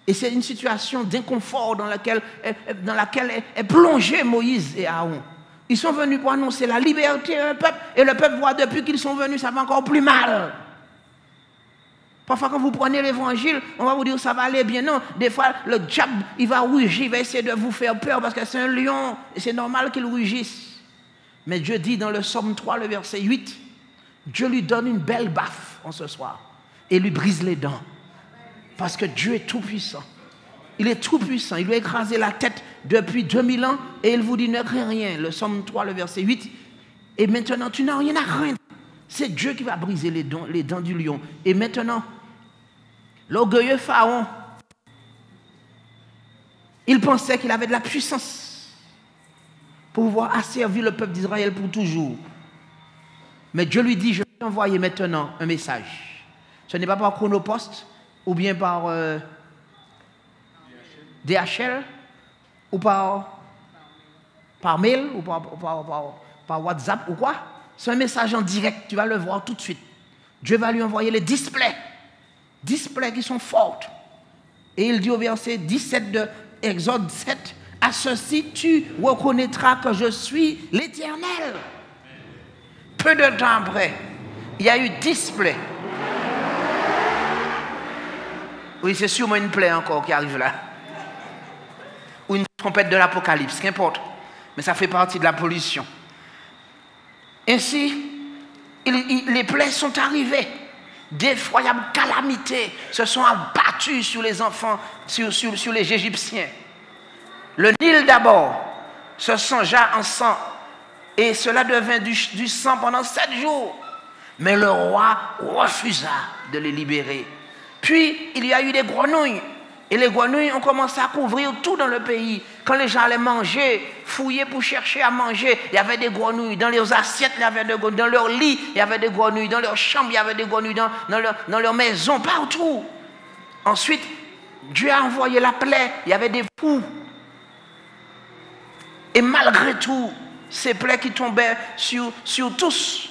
Et c'est une situation d'inconfort dans laquelle est plongé Moïse et Aaron. Ils sont venus pour annoncer la liberté à un peuple, et le peuple voit depuis qu'ils sont venus, ça va encore plus mal. Parfois, quand vous prenez l'évangile, on va vous dire ça va aller bien. Non, des fois, le diable, il va rugir, il va essayer de vous faire peur parce que c'est un lion, et c'est normal qu'il rugisse. Mais Dieu dit dans le psaume 3, le verset 8, Dieu lui donne une belle baffe en ce soir et lui brise les dents. Parce que Dieu est tout puissant. Il est tout puissant. Il lui a écrasé la tête depuis 2000 ans et il vous dit ne crains rien. Le psaume 3, le verset 8. Et maintenant, tu n'as rien à craindre. C'est Dieu qui va briser les dents du lion. Et maintenant, l'orgueilleux Pharaon, il pensait qu'il avait de la puissance pour pouvoir asservir le peuple d'Israël pour toujours. Mais Dieu lui dit, je vais t'envoyer maintenant un message. Ce n'est pas par Chronopost ou bien par DHL ou par mail ou par WhatsApp ou quoi. C'est un message en direct, tu vas le voir tout de suite. Dieu va lui envoyer les displays qui sont fortes. Et il dit au verset 17 de Exode 7, à ceci tu reconnaîtras que je suis l'Éternel. Peu de temps après, il y a eu display. Oui, c'est sûrement une plaie encore qui arrive là. Ou une trompette de l'Apocalypse, qu'importe. Mais ça fait partie de la pollution. Ainsi, les plaies sont arrivées. D'effroyables calamités se sont abattues sur les enfants, sur les Égyptiens. Le Nil d'abord se changea en sang. Et cela devint du sang pendant 7 jours. Mais le roi refusa de les libérer. Puis, il y a eu des grenouilles. Et les grenouilles ont commencé à couvrir tout dans le pays. Quand les gens allaient manger, fouiller pour chercher à manger, il y avait des grenouilles. Dans leurs assiettes, il y avait des grenouilles. Dans leur lit, il y avait des grenouilles. Dans leur chambre, il y avait des grenouilles. Dans leur maison, partout. Ensuite, Dieu a envoyé la plaie. Il y avait des poux. Et malgré tout, ces plaies qui tombaient sur tous.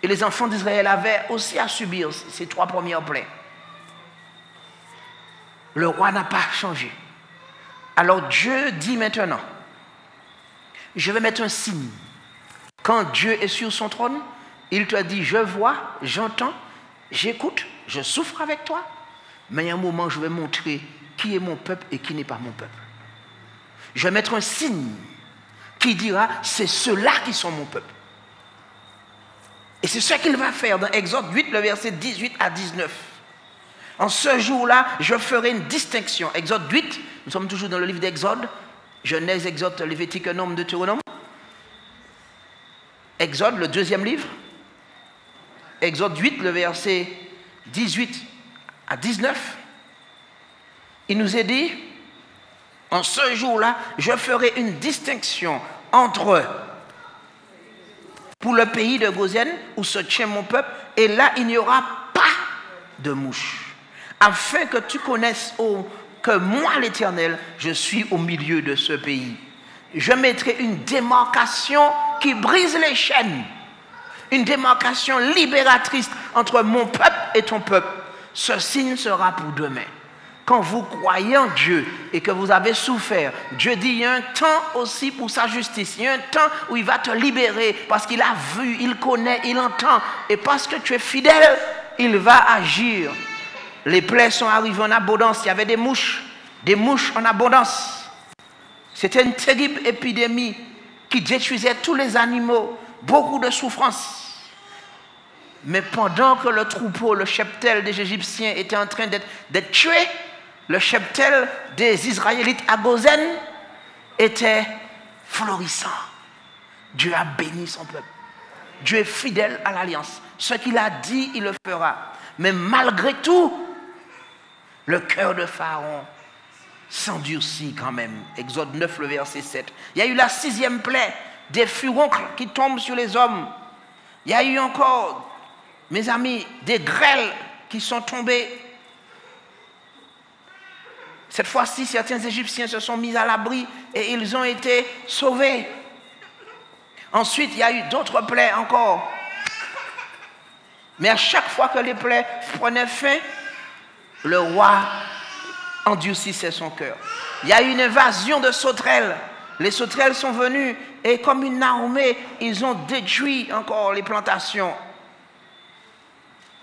Et les enfants d'Israël avaient aussi à subir ces 3 premières plaies. Le roi n'a pas changé. Alors Dieu dit maintenant, je vais mettre un signe. Quand Dieu est sur son trône, il te dit, je vois, j'entends, j'écoute, je souffre avec toi, mais il y a un moment, je vais montrer qui est mon peuple et qui n'est pas mon peuple. Je vais mettre un signe qui dira, c'est ceux-là qui sont mon peuple. Et c'est ce qu'il va faire dans Exode 8, le verset 18 à 19. En ce jour-là, je ferai une distinction. Exode 8, nous sommes toujours dans le livre d'Exode. Genèse, Exode, Lévitique, Nombre, Deutéronome. Exode, le 2e livre. Exode 8, le verset 18 à 19. Il nous est dit, en ce jour-là, je ferai une distinction entre pour le pays de Gozen, où se tient mon peuple, et là, il n'y aura pas de mouche. Afin que tu connaisses que moi, l'Éternel, je suis au milieu de ce pays. Je mettrai une démarcation qui brise les chaînes. Une démarcation libératrice entre mon peuple et ton peuple. Ce signe sera pour demain. Quand vous croyez en Dieu et que vous avez souffert, Dieu dit il y a un temps aussi pour sa justice. Il y a un temps où il va te libérer parce qu'il a vu, il connaît, il entend. Et parce que tu es fidèle, il va agir. Les plaies sont arrivées en abondance. Il y avait des mouches en abondance. C'était une terrible épidémie qui détruisait tous les animaux. Beaucoup de souffrance. Mais pendant que le troupeau, le cheptel des Égyptiens était en train d'être tué, le cheptel des Israélites à Gozen était florissant. Dieu a béni son peuple. Dieu est fidèle à l'alliance. Ce qu'il a dit, il le fera. Mais malgré tout, le cœur de Pharaon s'endurcit quand même. Exode 9, le verset 7. Il y a eu la 6e plaie, des furoncles qui tombent sur les hommes. Il y a eu encore, mes amis, des grêles qui sont tombées. Cette fois-ci, certains Égyptiens se sont mis à l'abri et ils ont été sauvés. Ensuite, il y a eu d'autres plaies encore. Mais à chaque fois que les plaies prenaient fin, le roi endurcissait son cœur. Il y a eu une invasion de sauterelles. Les sauterelles sont venues et comme une armée, ils ont détruit encore les plantations.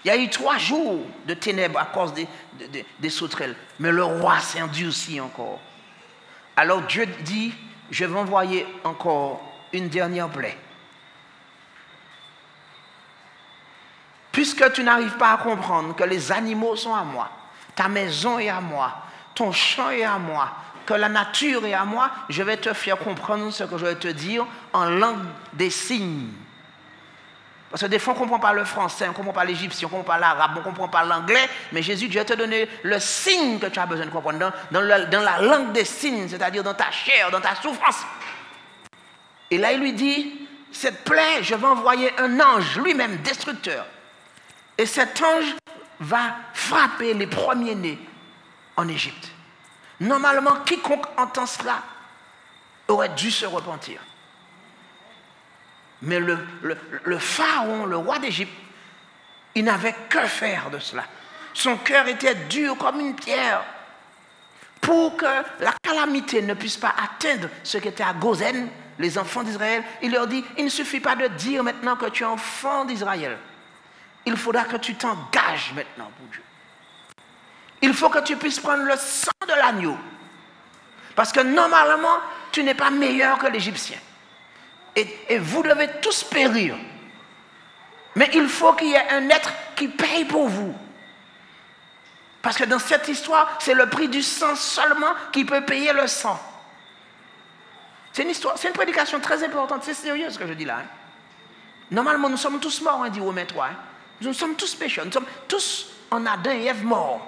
Il y a eu 3 jours de ténèbres à cause des sauterelles. Mais le roi s'est endurci encore. Alors Dieu dit, je vais envoyer encore une dernière plaie. Puisque tu n'arrives pas à comprendre que les animaux sont à moi, ta maison est à moi, ton champ est à moi, que la nature est à moi, je vais te faire comprendre ce que je vais te dire en langue des signes. Parce que des fois, on ne comprend pas le français, on ne comprend pas l'égyptien, on ne comprend pas l'arabe, on ne comprend pas l'anglais, mais Jésus, Dieu te donner le signe que tu as besoin de comprendre, dans la langue des signes, c'est-à-dire dans ta chair, dans ta souffrance. Et là, il lui dit, cette plaie, je vais envoyer un ange, lui-même destructeur. Et cet ange va frapper les premiers-nés en Égypte. Normalement, quiconque entend cela aurait dû se repentir. Mais le pharaon, le roi d'Égypte, il n'avait que faire de cela. Son cœur était dur comme une pierre. Pour que la calamité ne puisse pas atteindre ceux qui étaient à Gozen, les enfants d'Israël, il leur dit, il ne suffit pas de dire maintenant que tu es enfant d'Israël. Il faudra que tu t'engages maintenant pour Dieu. Il faut que tu puisses prendre le sang de l'agneau. Parce que normalement, tu n'es pas meilleur que l'Égyptien. Et vous devez tous périr. Mais il faut qu'il y ait un être qui paye pour vous. Parce que dans cette histoire, c'est le prix du sang seulement qui peut payer le sang. C'est une histoire, c'est une prédication très importante. C'est sérieux ce que je dis là. Hein. Normalement, nous sommes tous morts, dit Romains 3. Hein. Nous sommes tous pécheurs. Nous sommes tous en Adam et Ève morts.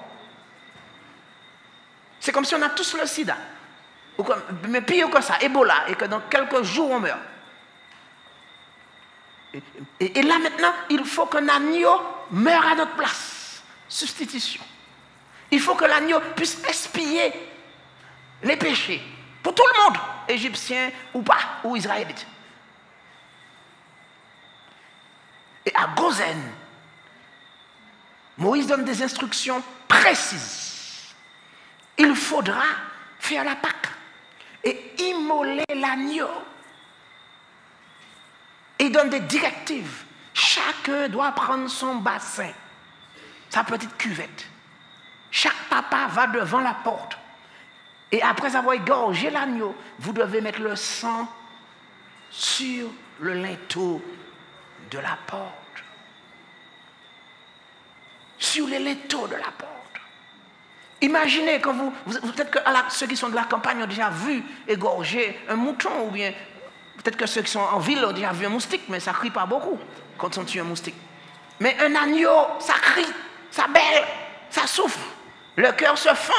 C'est comme si on a tous le sida. Mais pire que ça, Ebola, et que dans quelques jours on meurt. Et là maintenant, il faut qu'un agneau meure à notre place. Substitution. Il faut que l'agneau puisse expier les péchés pour tout le monde égyptiens ou pas, ou israélites. Et à Gozen, Moïse donne des instructions précises. Il faudra faire la Pâque et immoler l'agneau. Il donne des directives. Chacun doit prendre son bassin, sa petite cuvette. Chaque papa va devant la porte. Et après avoir égorgé l'agneau, vous devez mettre le sang sur le linteau de la porte. Sur les linteaux de la porte. Imaginez quand peut-être que ceux qui sont de la campagne ont déjà vu égorger un mouton, ou bien peut-être que ceux qui sont en ville ont déjà vu un moustique, mais ça ne crie pas beaucoup quand on tue un moustique. Mais un agneau, ça crie, ça bêle, ça souffle, le cœur se fend.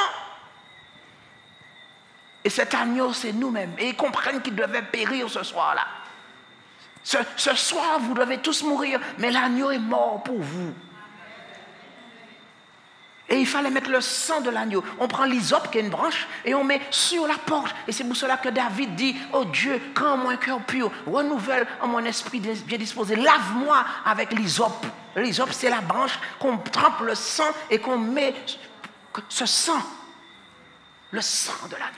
Et cet agneau, c'est nous-mêmes. Et ils comprennent qu'ils devaient périr ce soir-là. Ce soir, vous devez tous mourir, mais l'agneau est mort pour vous. Et il fallait mettre le sang de l'agneau. On prend l'hysope, qui est une branche, et on met sur la porte. Et c'est pour cela que David dit, oh Dieu, crée en moi un cœur pur, renouvelle en mon esprit bien disposé, lave-moi avec l'hysope. L'hysope, c'est la branche qu'on trempe le sang et qu'on met ce sang, le sang de l'agneau.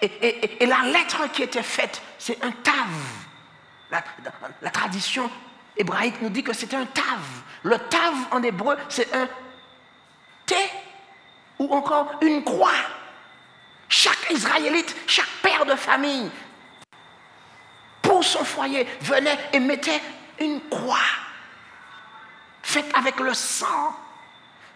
Et la lettre qui était faite, c'est un tav. La tradition hébraïque nous dit que c'était un tav. Le tav en hébreu, c'est un T ou encore une croix. Chaque Israélite, chaque père de famille, pour son foyer, venait et mettait une croix faite avec le sang,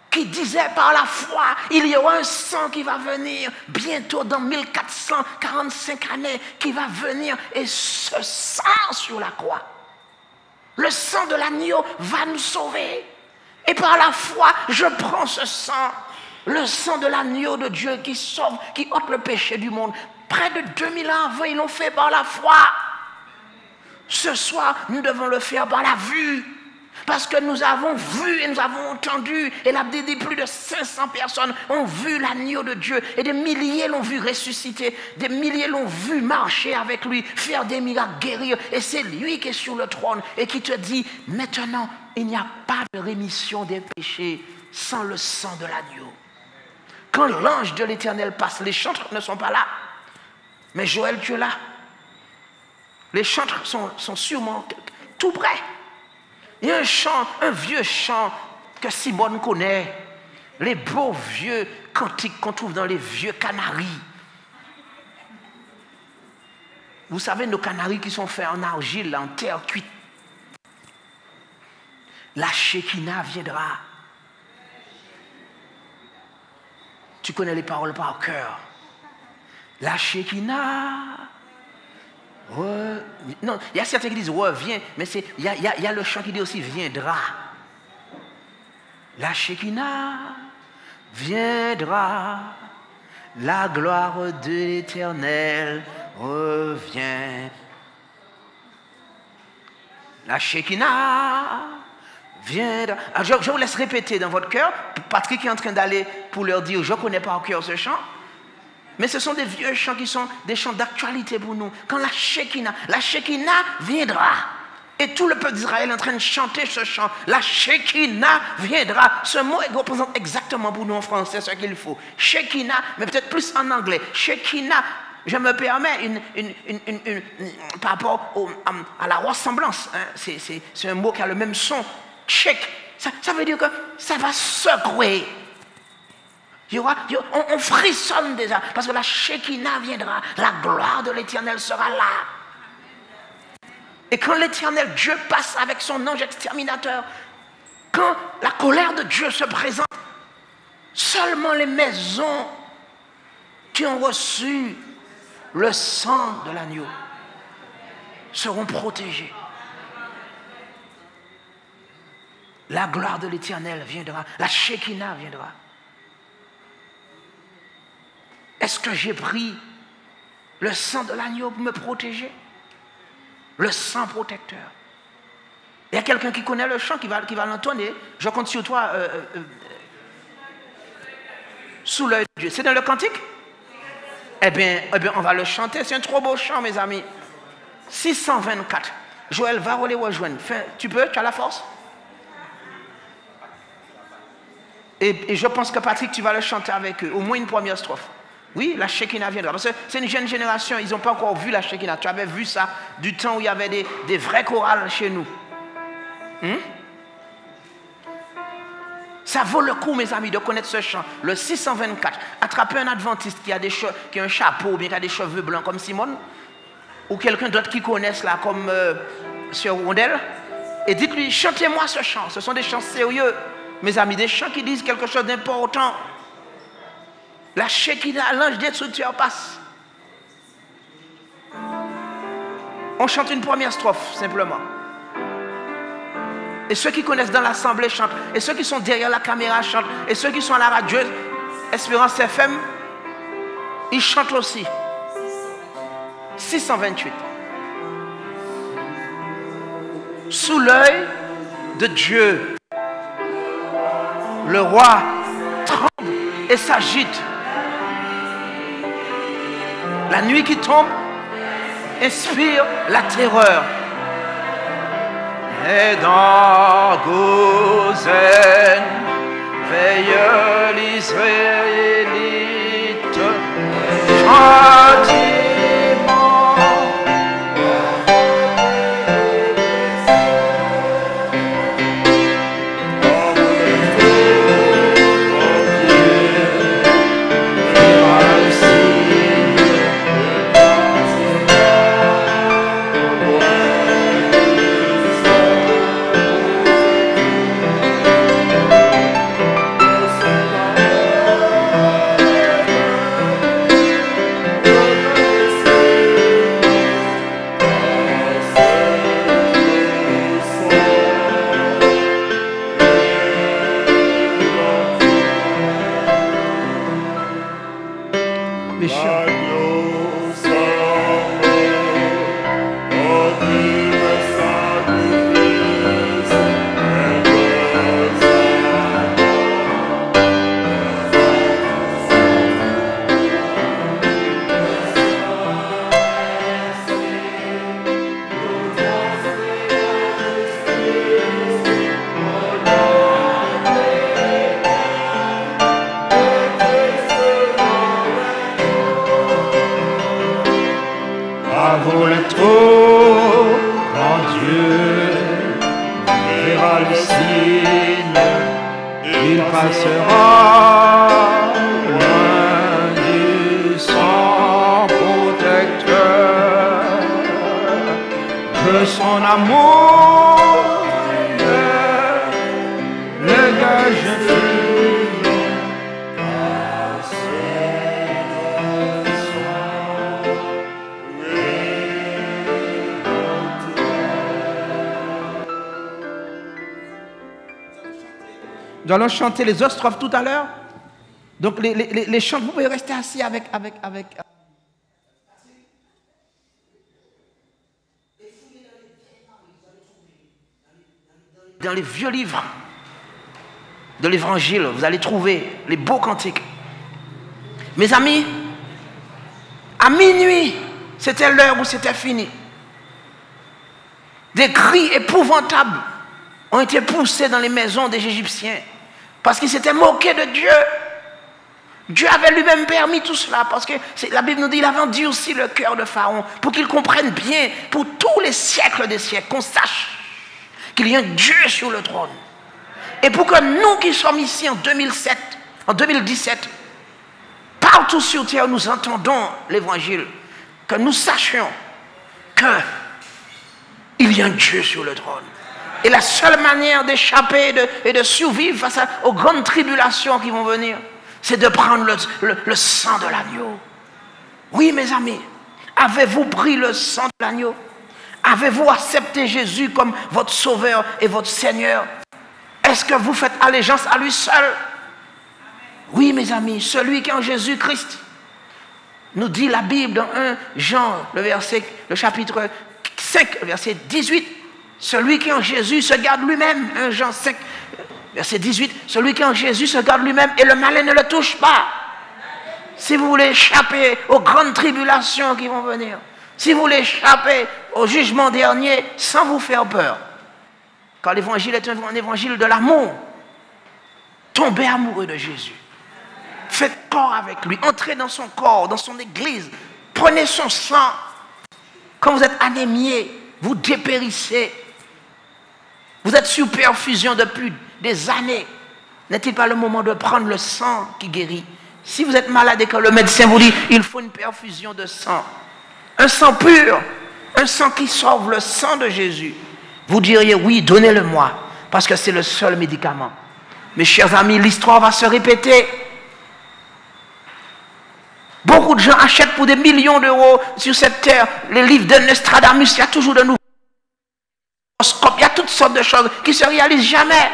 qui disait par la foi, il y aura un sang qui va venir bientôt dans 1445 années, qui va venir, et ce sang sur la croix, le sang de l'agneau va nous sauver. Et par la foi, je prends ce sang, le sang de l'agneau de Dieu qui sauve, qui ôte le péché du monde. Près de 2000 ans avant, ils l'ont fait par la foi. Ce soir, nous devons le faire par la vue. Parce que nous avons vu et nous avons entendu, et la Bible dit plus de 500 personnes ont vu l'agneau de Dieu, et des milliers l'ont vu ressusciter, des milliers l'ont vu marcher avec lui, faire des miracles, guérir, et c'est lui qui est sur le trône et qui te dit, maintenant, il n'y a pas de rémission des péchés sans le sang de l'agneau. Quand l'ange de l'Éternel passe, les chantres ne sont pas là, mais Joël, tu es là. Les chantres sont sûrement tout près. Il y a un chant, un vieux chant que Simone connaît. Les beaux vieux cantiques qu'on trouve dans les vieux canaries. Vous savez, nos canaries qui sont faits en argile, en terre cuite. La Shekinah viendra. Tu connais les paroles par cœur. La Shekinah. Non, il y a certains qui disent reviens, mais il y a le chant qui dit aussi viendra. La Shekinah viendra, la gloire de l'Éternel revient. La Shekinah viendra. Alors, je vous laisse répéter dans votre cœur. Patrick est en train d'aller pour leur dire, je ne connais pas au cœur ce chant. Mais ce sont des vieux chants qui sont des chants d'actualité pour nous. Quand la Shekinah viendra. Et tout le peuple d'Israël est en train de chanter ce chant. La Shekinah viendra. Ce mot représente exactement pour nous en français ce qu'il faut. Shekinah, mais peut-être plus en anglais. Shekinah, je me permets par rapport à la ressemblance. Hein, c'est un mot qui a le même son. Shek, ça veut dire que ça va secouer. On frissonne déjà, parce que la Shekinah viendra, la gloire de l'Éternel sera là. Et quand l'Éternel Dieu passe avec son ange exterminateur, quand la colère de Dieu se présente, seulement les maisons qui ont reçu le sang de l'agneau seront protégées. La gloire de l'Éternel viendra, la Shekinah viendra. Est-ce que j'ai pris le sang de l'agneau pour me protéger? Le sang protecteur. Il y a quelqu'un qui connaît le chant qui va l'entonner. Je compte sur toi. Sous l'œil de Dieu. C'est dans le cantique? Eh bien, on va le chanter. C'est un trop beau chant, mes amis. 624. Joël, va les rejoindre. Tu peux? Tu as la force? Et je pense que Patrick, tu vas le chanter avec eux. Au moins une première strophe. Oui, la Shekinah viendra. Parce que c'est une jeune génération, ils n'ont pas encore vu la Shekinah. Tu avais vu ça du temps où il y avait des vrais chorales chez nous. Ça vaut le coup, mes amis, de connaître ce chant. Le 624. Attrapez un adventiste qui a un chapeau, ou bien qui a des cheveux blancs comme Simone, ou quelqu'un d'autre qui connaisse là, comme Sœur Rondelle, et dites-lui, chantez-moi ce chant. Ce sont des chants sérieux, mes amis, des chants qui disent quelque chose d'important. La Shekinah, l'ange destructeur passe. On chante une première strophe, simplement. Et ceux qui connaissent dans l'assemblée chantent. Et ceux qui sont derrière la caméra chantent. Et ceux qui sont à la radio, Espérance FM, ils chantent aussi. 628. Sous l'œil de Dieu, le roi tremble et s'agite. La nuit qui tombe inspire la terreur. Et dans Gozen veille l'Israélite gentiment. Nous allons chanter les autres strophes tout à l'heure. Donc les chants, vous pouvez rester assis avec. Dans les vieux livres de l'évangile, vous allez trouver les beaux cantiques. Mes amis, à minuit, c'était l'heure où c'était fini. Des cris épouvantables ont été poussés dans les maisons des Égyptiens parce qu'ils s'étaient moqués de Dieu. Dieu avait lui-même permis tout cela parce que la Bible nous dit qu'il avait endurci le cœur de Pharaon pour qu'il comprenne bien pour tous les siècles des siècles, qu'on sache qu'il y a un Dieu sur le trône. Et pour que nous qui sommes ici en 2017, partout sur terre, nous entendons l'évangile, que nous sachions qu'il y a un Dieu sur le trône. Et la seule manière d'échapper et de survivre face aux grandes tribulations qui vont venir, c'est de prendre le sang de l'agneau. Oui, mes amis, avez-vous pris le sang de l'agneau? Avez-vous accepté Jésus comme votre sauveur et votre Seigneur? Est-ce que vous faites allégeance à lui seul? Oui, mes amis, celui qui est en Jésus-Christ. Nous dit la Bible dans 1 Jean, le chapitre 5, verset 18. Celui qui est en Jésus se garde lui-même. 1 Jean 5, verset 18. Celui qui est en Jésus se garde lui-même et le malin ne le touche pas. si vous voulez échapper aux grandes tribulations qui vont venir, si vous voulez échapper au jugement dernier sans vous faire peur, car l'évangile est un évangile de l'amour, tombez amoureux de Jésus. Faites corps avec lui, entrez dans son corps, dans son église, prenez son sang. Quand vous êtes anémié, vous dépérissez. Vous êtes sous perfusion depuis des années. N'est-il pas le moment de prendre le sang qui guérit? Si vous êtes malade et que le médecin vous dit il faut une perfusion de sang, un sang pur, un sang qui sauve, le sang de Jésus, vous diriez oui, donnez-le-moi, parce que c'est le seul médicament. Mes chers amis, l'histoire va se répéter. Beaucoup de gens achètent pour des millions d'euros sur cette terre les livres de Nostradamus. Il y a toujours de nouveaux horoscopes, il y a toutes sortes de choses qui ne se réalisent jamais.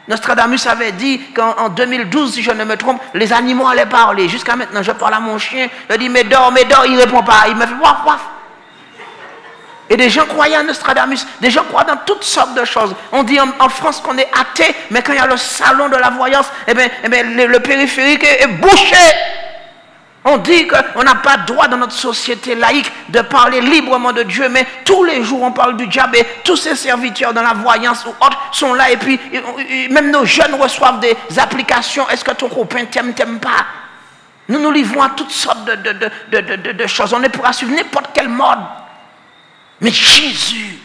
Nostradamus avait dit qu'en 2012, si je ne me trompe, les animaux allaient parler. Jusqu'à maintenant, je parle à mon chien, je dis mais dors, il ne répond pas. Il me fait waf, waf. Et des gens croyaient en Nostradamus, des gens croient dans toutes sortes de choses. On dit en France qu'on est athée, mais quand il y a le salon de la voyance, le périphérique est bouché. On dit qu'on n'a pas droit dans notre société laïque de parler librement de Dieu, mais tous les jours on parle du diable et tous ces serviteurs dans la voyance ou autres sont là et puis même nos jeunes reçoivent des applications. Est-ce que ton copain t'aime pas? Nous nous livrons à toutes sortes de choses. On ne pourra suivre n'importe quel mode. Mais Jésus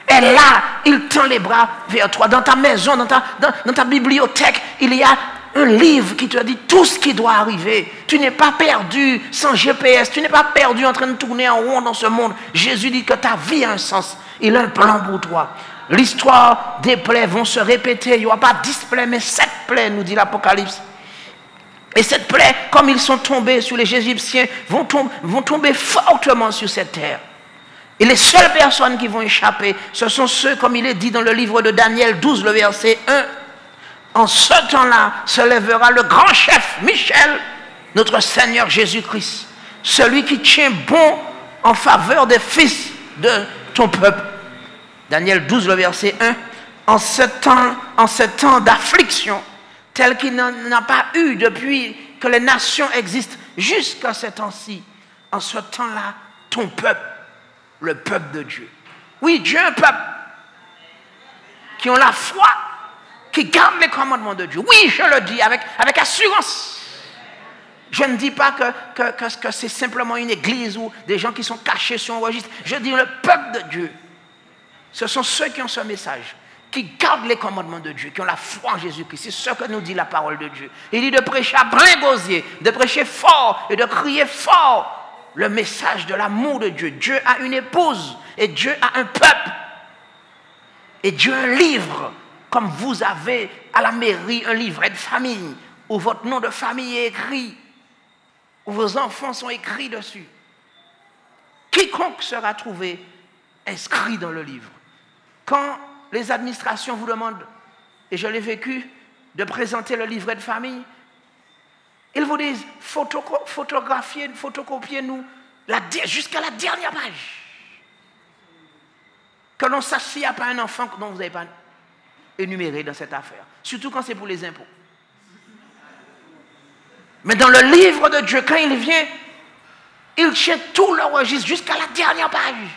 est là, il tend les bras vers toi. Dans ta maison, dans ta bibliothèque, il y a un livre qui te dit tout ce qui doit arriver. Tu n'es pas perdu sans GPS, tu n'es pas perdu en train de tourner en rond dans ce monde. Jésus dit que ta vie a un sens, il a un plan pour toi. L'histoire des plaies vont se répéter, il n'y aura pas 10 plaies, mais 7 plaies, nous dit l'Apocalypse. Et cette plaie, comme ils sont tombés sur les Égyptiens, vont tomber fortement sur cette terre. Et les seules personnes qui vont échapper, ce sont ceux, comme il est dit dans le livre de Daniel 12, le verset 1. En ce temps-là se lèvera le grand chef, Michel, notre Seigneur Jésus-Christ, celui qui tient bon en faveur des fils de ton peuple. Daniel 12, le verset 1. En ce temps d'affliction, tel qu'il n'en a pas eu depuis que les nations existent jusqu'à ce temps-ci. En ce temps-là, ton peuple, le peuple de Dieu. Oui, Dieu a un peuple qui ont la foi, qui gardent les commandements de Dieu. Oui, je le dis avec assurance. Je ne dis pas que c'est simplement une église ou des gens qui sont cachés sur un registre. Je dis le peuple de Dieu. Ce sont ceux qui ont ce message, qui gardent les commandements de Dieu, qui ont la foi en Jésus-Christ. C'est ce que nous dit la parole de Dieu. Il dit de prêcher à plein gosier, de prêcher fort et de crier fort le message de l'amour de Dieu. Dieu a une épouse et Dieu a un peuple. Et Dieu a un livre, comme vous avez à la mairie un livret de famille, où votre nom de famille est écrit, où vos enfants sont écrits dessus. Quiconque sera trouvé inscrit dans le livre. Quand les administrations vous demandent, et je l'ai vécu, de présenter le livret de famille, ils vous disent, photocopiez-nous jusqu'à la dernière page. Que l'on sache s'il n'y a pas un enfant dont vous n'avez pas énuméré dans cette affaire. Surtout quand c'est pour les impôts. Mais dans le livre de Dieu, quand il vient, il tient tout le registre jusqu'à la dernière page.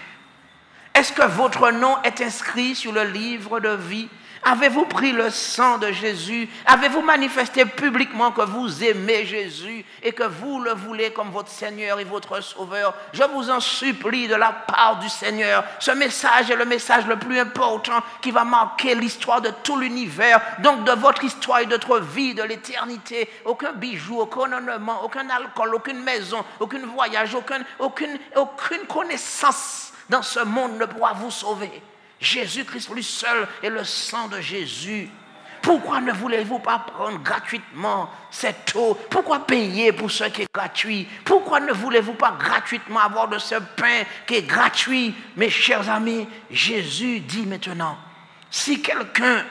Est-ce que votre nom est inscrit sur le livre de vie? Avez-vous pris le sang de Jésus? Avez-vous manifesté publiquement que vous aimez Jésus et que vous le voulez comme votre Seigneur et votre Sauveur? Je vous en supplie de la part du Seigneur. Ce message est le message le plus important qui va marquer l'histoire de tout l'univers, donc de votre histoire et de votre vie, de l'éternité. Aucun bijou, aucun ornement, aucun alcool, aucune maison, aucun voyage, aucune connaissance dans ce monde ne pourra vous sauver. Jésus-Christ lui seul et le sang de Jésus. Pourquoi ne voulez-vous pas prendre gratuitement cette eau? Pourquoi payer pour ce qui est gratuit? Pourquoi ne voulez-vous pas gratuitement avoir de ce pain qui est gratuit? Mes chers amis, Jésus dit maintenant, si quelqu'un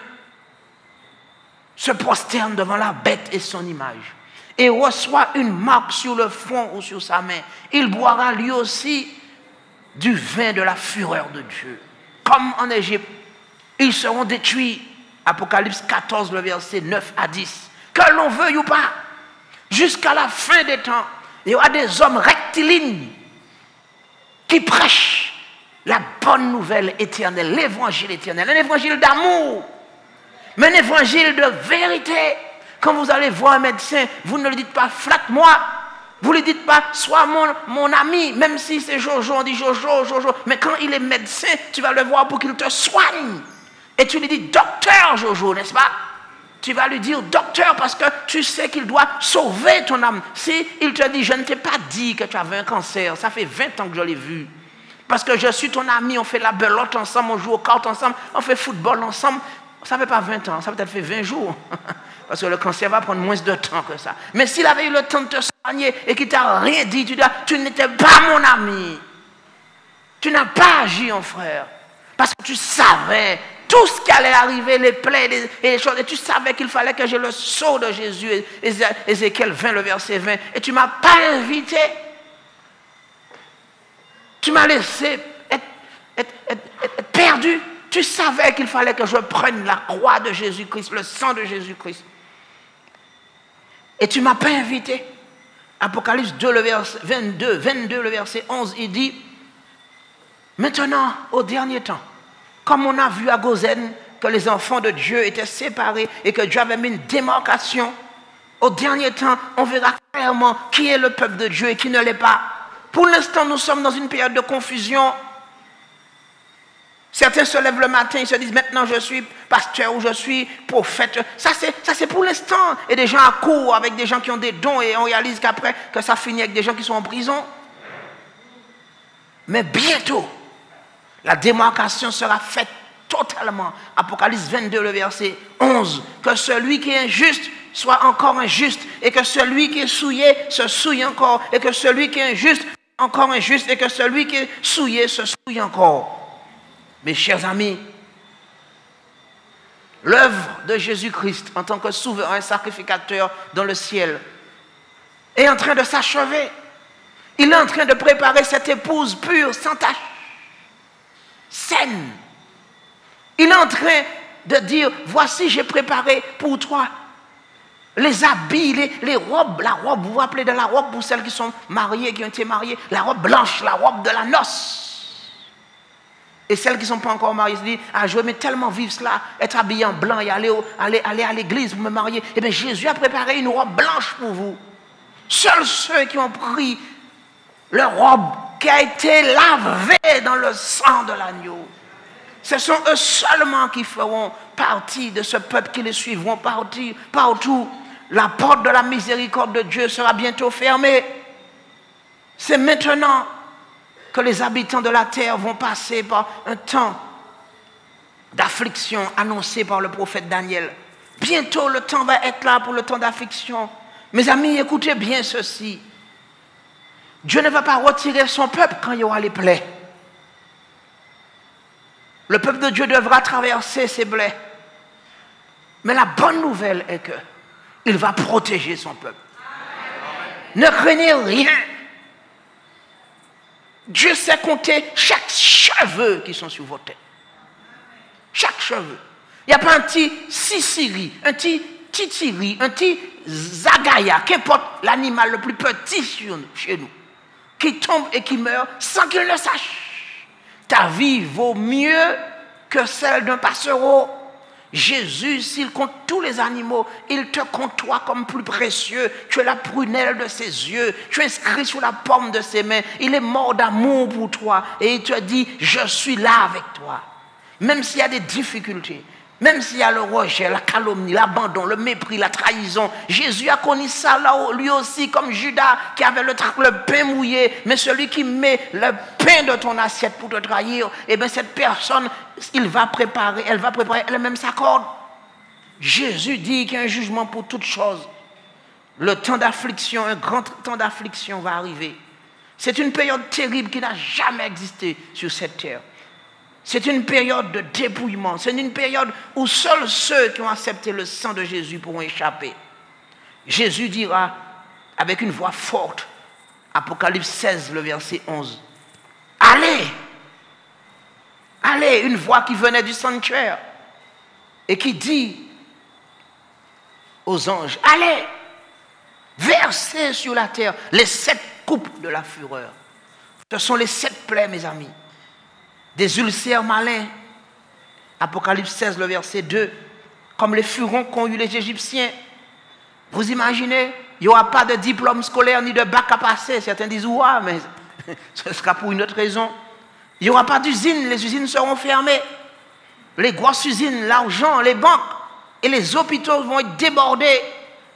se prosterne devant la bête et son image et reçoit une marque sur le front ou sur sa main, il boira lui aussi du vin de la fureur de Dieu. Comme en Égypte, ils seront détruits. Apocalypse 14, le verset 9 à 10. Que l'on veuille ou pas, Jusqu'à la fin des temps, il y aura des hommes rectilignes qui prêchent la bonne nouvelle éternelle, l'évangile éternel, un évangile d'amour, mais un évangile de vérité. Quand vous allez voir un médecin, vous ne le dites pas flatte-moi, vous ne le dites pas sois mon ami, même si c'est Jojo, on dit Jojo, Jojo, mais quand il est médecin, tu vas le voir pour qu'il te soigne. Et tu lui dis docteur Jojo, n'est-ce pas? Tu vas lui dire docteur parce que tu sais qu'il doit sauver ton âme. Si il te dit je ne t'ai pas dit que tu avais un cancer, ça fait 20 ans que je l'ai vu. Parce que je suis ton ami, on fait la belote ensemble, on joue aux cartes ensemble, on fait football ensemble. Ça ne fait pas 20 ans, ça peut-être fait 20 jours. Parce que le cancer va prendre moins de temps que ça. Mais s'il avait eu le temps de te soigner et qu'il ne t'a rien dit, tu dis tu n'étais pas mon ami. Tu n'as pas agi en frère. Parce que tu savais tout ce qui allait arriver, les plaies et les choses. Et tu savais qu'il fallait que j'ai le sceau de Jésus. Ézéchiel 20, le verset 20. Et tu ne m'as pas invité. Tu m'as laissé être perdu. Tu savais qu'il fallait que je prenne la croix de Jésus-Christ, le sang de Jésus-Christ. Et tu ne m'as pas invité. Apocalypse 2, le verset 22, le verset 11, il dit, maintenant, au dernier temps, comme on a vu à Gozen que les enfants de Dieu étaient séparés et que Dieu avait mis une démarcation, au dernier temps, on verra clairement qui est le peuple de Dieu et qui ne l'est pas. Pour l'instant, nous sommes dans une période de confusion. Certains se lèvent le matin, ils se disent maintenant je suis pasteur ou je suis prophète. Ça c'est pour l'instant. Et des gens accourent avec des gens qui ont des dons et on réalise qu'après que ça finit avec des gens qui sont en prison. Mais bientôt, la démarcation sera faite totalement. Apocalypse 22, le verset 11. Que celui qui est injuste soit encore injuste et que celui qui est souillé se souille encore et que celui qui est injuste encore injuste et que celui qui est souillé se souille encore. Mes chers amis, l'œuvre de Jésus-Christ en tant que souverain sacrificateur dans le ciel est en train de s'achever. Il est en train de préparer cette épouse pure, sans tache, saine. Il est en train de dire, voici j'ai préparé pour toi les habits, les robes, la robe, vous vous rappelez de la robe pour celles qui sont mariées, qui ont été mariées, la robe blanche, la robe de la noce. Et celles qui ne sont pas encore mariées se disent, ah, je vais tellement vivre cela, être habillé en blanc et aller à l'église pour me marier. Eh bien, Jésus a préparé une robe blanche pour vous. Seuls ceux qui ont pris leur robe qui a été lavée dans le sang de l'agneau, ce sont eux seulement qui feront partie de ce peuple qui les suivront partout. La porte de la miséricorde de Dieu sera bientôt fermée. C'est maintenant que les habitants de la terre vont passer par un temps d'affliction annoncé par le prophète Daniel. Bientôt le temps va être là pour le temps d'affliction. Mes amis, écoutez bien ceci. Dieu ne va pas retirer son peuple quand il y aura les plaies. Le peuple de Dieu devra traverser ces plaies. Mais la bonne nouvelle est qu'il va protéger son peuple. Ne craignez rien. Dieu sait compter chaque cheveu qui sont sur vos têtes. Chaque cheveu. Il n'y a pas un petit Sicily, un petit Titiri, un petit Zagaya, qu'importe l'animal le plus petit chez nous, qui tombe et qui meurt sans qu'il le sache. Ta vie vaut mieux que celle d'un passereau. Jésus, s'il compte tous les animaux, il te compte toi comme plus précieux. Tu es la prunelle de ses yeux. Tu es inscrit sur la paume de ses mains. Il est mort d'amour pour toi. Et il te dit, je suis là avec toi. Même s'il y a des difficultés, même s'il y a le rejet, la calomnie, l'abandon, le mépris, la trahison. Jésus a connu ça là, lui aussi, comme Judas qui avait le pain mouillé. Mais celui qui met le pain de ton assiette pour te trahir, eh bien cette personne, elle va préparer elle-même sa corde. Jésus dit qu'il y a un jugement pour toutes choses. Le temps d'affliction, un grand temps d'affliction va arriver. C'est une période terrible qui n'a jamais existé sur cette terre. C'est une période de dépouillement. C'est une période où seuls ceux qui ont accepté le sang de Jésus pourront échapper. Jésus dira avec une voix forte, Apocalypse 16, le verset 11, « Allez ! Allez !» Une voix qui venait du sanctuaire et qui dit aux anges, « Allez ! verser sur la terre les 7 coupes de la fureur. Ce sont les 7 plaies, mes amis. Des ulcères malins. Apocalypse 16, le verset 2. Comme les furons qu'ont eu les Égyptiens. Vous imaginez, il n'y aura pas de diplôme scolaire ni de bac à passer. Certains disent, ouais, mais ce sera pour une autre raison. Il n'y aura pas d'usine, les usines seront fermées. Les grosses usines, l'argent, les banques et les hôpitaux vont être débordés.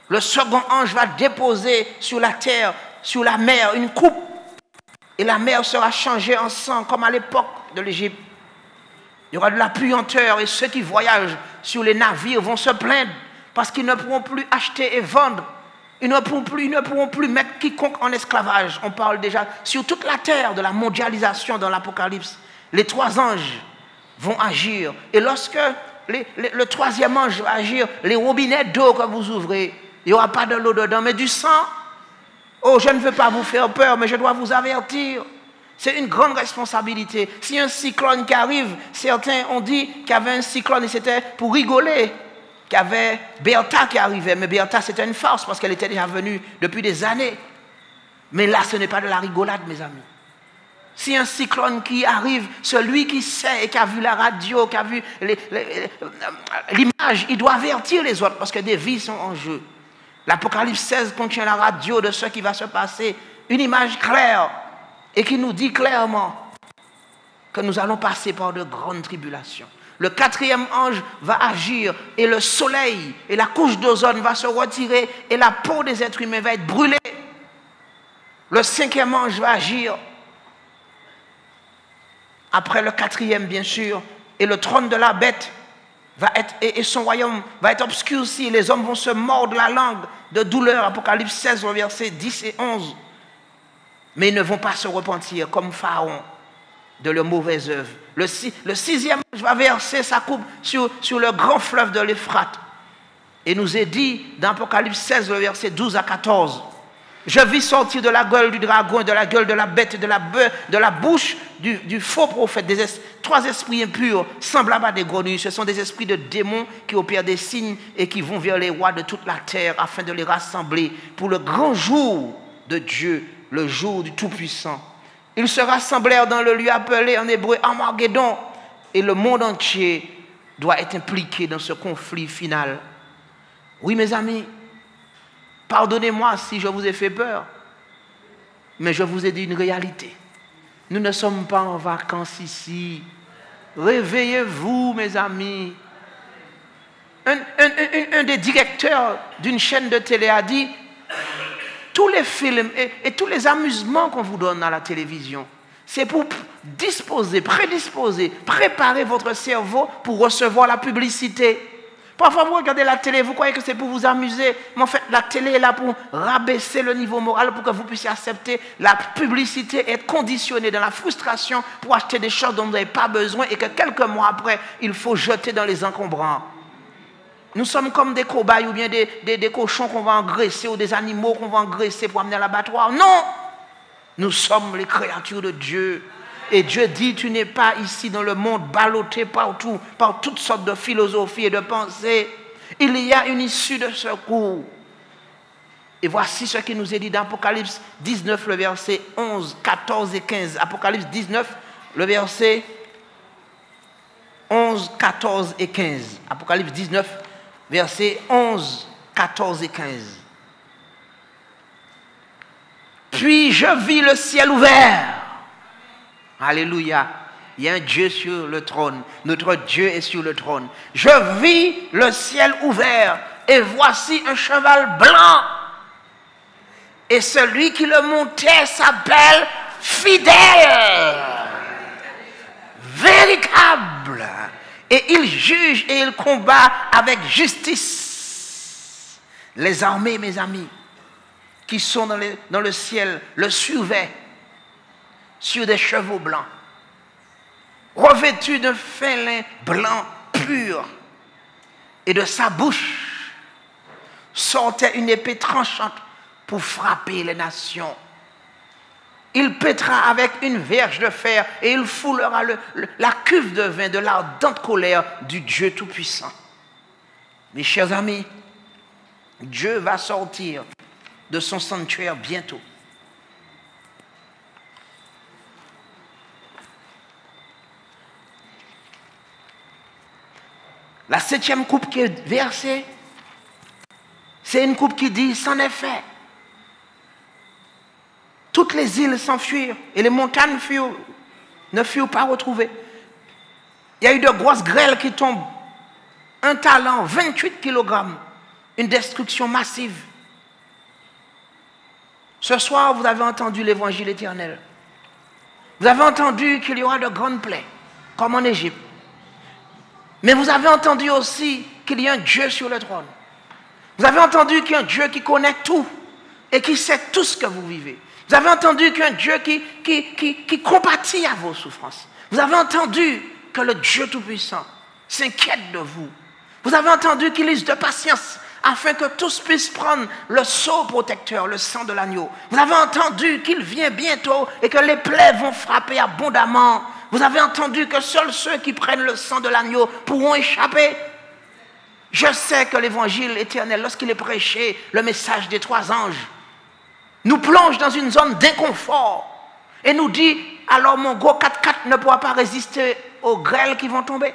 Le second ange va déposer sur la terre, sur la mer, une coupe. Et la mer sera changée en sang, comme à l'époque de l'Égypte. Il y aura de la puanteur et ceux qui voyagent sur les navires vont se plaindre parce qu'ils ne pourront plus acheter et vendre. Ils ne pourront plus mettre quiconque en esclavage. On parle déjà sur toute la terre de la mondialisation dans l'Apocalypse. Les 3 anges vont agir. Et lorsque le 3e ange va agir, les robinets d'eau que vous ouvrez, il n'y aura pas de l'eau dedans, mais du sang. Oh, je ne veux pas vous faire peur, mais je dois vous avertir. C'est une grande responsabilité. Si un cyclone qui arrive, certains ont dit qu'il y avait un cyclone et c'était pour rigoler, qu'il y avait Bertha qui arrivait. Mais Bertha, c'était une farce parce qu'elle était déjà venue depuis des années. Mais là, ce n'est pas de la rigolade, mes amis. Si un cyclone qui arrive, celui qui sait et qui a vu la radio, qui a vu l'image, il doit avertir les autres parce que des vies sont en jeu. L'Apocalypse 16 contient la radio de ce qui va se passer. Une image claire et qui nous dit clairement que nous allons passer par de grandes tribulations. Le 4e ange va agir et le soleil et la couche d'ozone va se retirer et la peau des êtres humains va être brûlée. Le 5e ange va agir après le 4e, bien sûr, et le trône de la bête va être, et son royaume va être obscurci. Les hommes vont se mordre la langue de douleur. Apocalypse 16, versets 10 et 11. Mais ils ne vont pas se repentir comme Pharaon de leurs mauvaises œuvres. Le 6e ange va verser sa coupe sur le grand fleuve de l'Euphrate. Et nous est dit dans Apocalypse 16, versets 12 à 14. Je vis sortir de la gueule du dragon et de la gueule de la bête et de la bouche du faux prophète 3 esprits impurs semblables à des grenouilles. Ce sont des esprits de démons qui opèrent des signes et qui vont vers les rois de toute la terre afin de les rassembler pour le grand jour de Dieu, le jour du Tout-Puissant. Ils se rassemblèrent dans le lieu appelé en hébreu Armageddon et le monde entier doit être impliqué dans ce conflit final. Oui, mes amis, pardonnez-moi si je vous ai fait peur, mais je vous ai dit une réalité. Nous ne sommes pas en vacances ici. Réveillez-vous, mes amis. Un des directeurs d'une chaîne de télé a dit, tous les films et tous les amusements qu'on vous donne à la télévision, c'est pour préparer votre cerveau pour recevoir la publicité. Parfois, vous regardez la télé, vous croyez que c'est pour vous amuser. Mais en fait, la télé est là pour rabaisser le niveau moral, pour que vous puissiez accepter la publicité et être conditionné dans la frustration pour acheter des choses dont vous n'avez pas besoin et que quelques mois après, il faut jeter dans les encombrants. Nous sommes comme des cobayes ou bien des cochons qu'on va engraisser ou des animaux qu'on va engraisser pour amener à l'abattoir. Non! Nous sommes les créatures de Dieu. Et Dieu dit, tu n'es pas ici dans le monde ballotté partout, par toutes sortes de philosophies et de pensées. Il y a une issue de secours. Et voici ce qui nous est dit dans Apocalypse 19, le verset 11, 14 et 15. Apocalypse 19, le verset 11, 14 et 15. Apocalypse 19, verset 11, 14 et 15. Puis je vis le ciel ouvert. Alléluia. Il y a un Dieu sur le trône. Notre Dieu est sur le trône. Je vis le ciel ouvert et voici un cheval blanc. Et celui qui le montait s'appelle Fidèle, véritable. Et il juge et il combat avec justice. Les armées, mes amis, qui sont dans le ciel, le suivaient sur des chevaux blancs, revêtus de fin lin blanc pur, et de sa bouche sortait une épée tranchante pour frapper les nations. Il pètera avec une verge de fer et il foulera la cuve de vin de l'ardente colère du Dieu Tout-Puissant. Mes chers amis, Dieu va sortir de son sanctuaire bientôt. La 7e coupe qui est versée, c'est une coupe qui dit, c'en est fait. Toutes les îles s'enfuirent et les montagnes ne furent pas retrouvées. Il y a eu de grosses grêles qui tombent. Un talent, 28 kg. Une destruction massive. Ce soir, vous avez entendu l'évangile éternel. Vous avez entendu qu'il y aura de grandes plaies, comme en Égypte. Mais vous avez entendu aussi qu'il y a un Dieu sur le trône. Vous avez entendu qu'il y a un Dieu qui connaît tout et qui sait tout ce que vous vivez. Vous avez entendu qu'il y a un Dieu qui compatit à vos souffrances. Vous avez entendu que le Dieu Tout-Puissant s'inquiète de vous. Vous avez entendu qu'il use de patience afin que tous puissent prendre le sceau protecteur, le sang de l'agneau. Vous avez entendu qu'il vient bientôt et que les plaies vont frapper abondamment. Vous avez entendu que seuls ceux qui prennent le sang de l'agneau pourront échapper. Je sais que l'évangile éternel, lorsqu'il est prêché, le message des 3 anges, nous plonge dans une zone d'inconfort et nous dit, alors mon gros 4x4 ne pourra pas résister aux grêles qui vont tomber.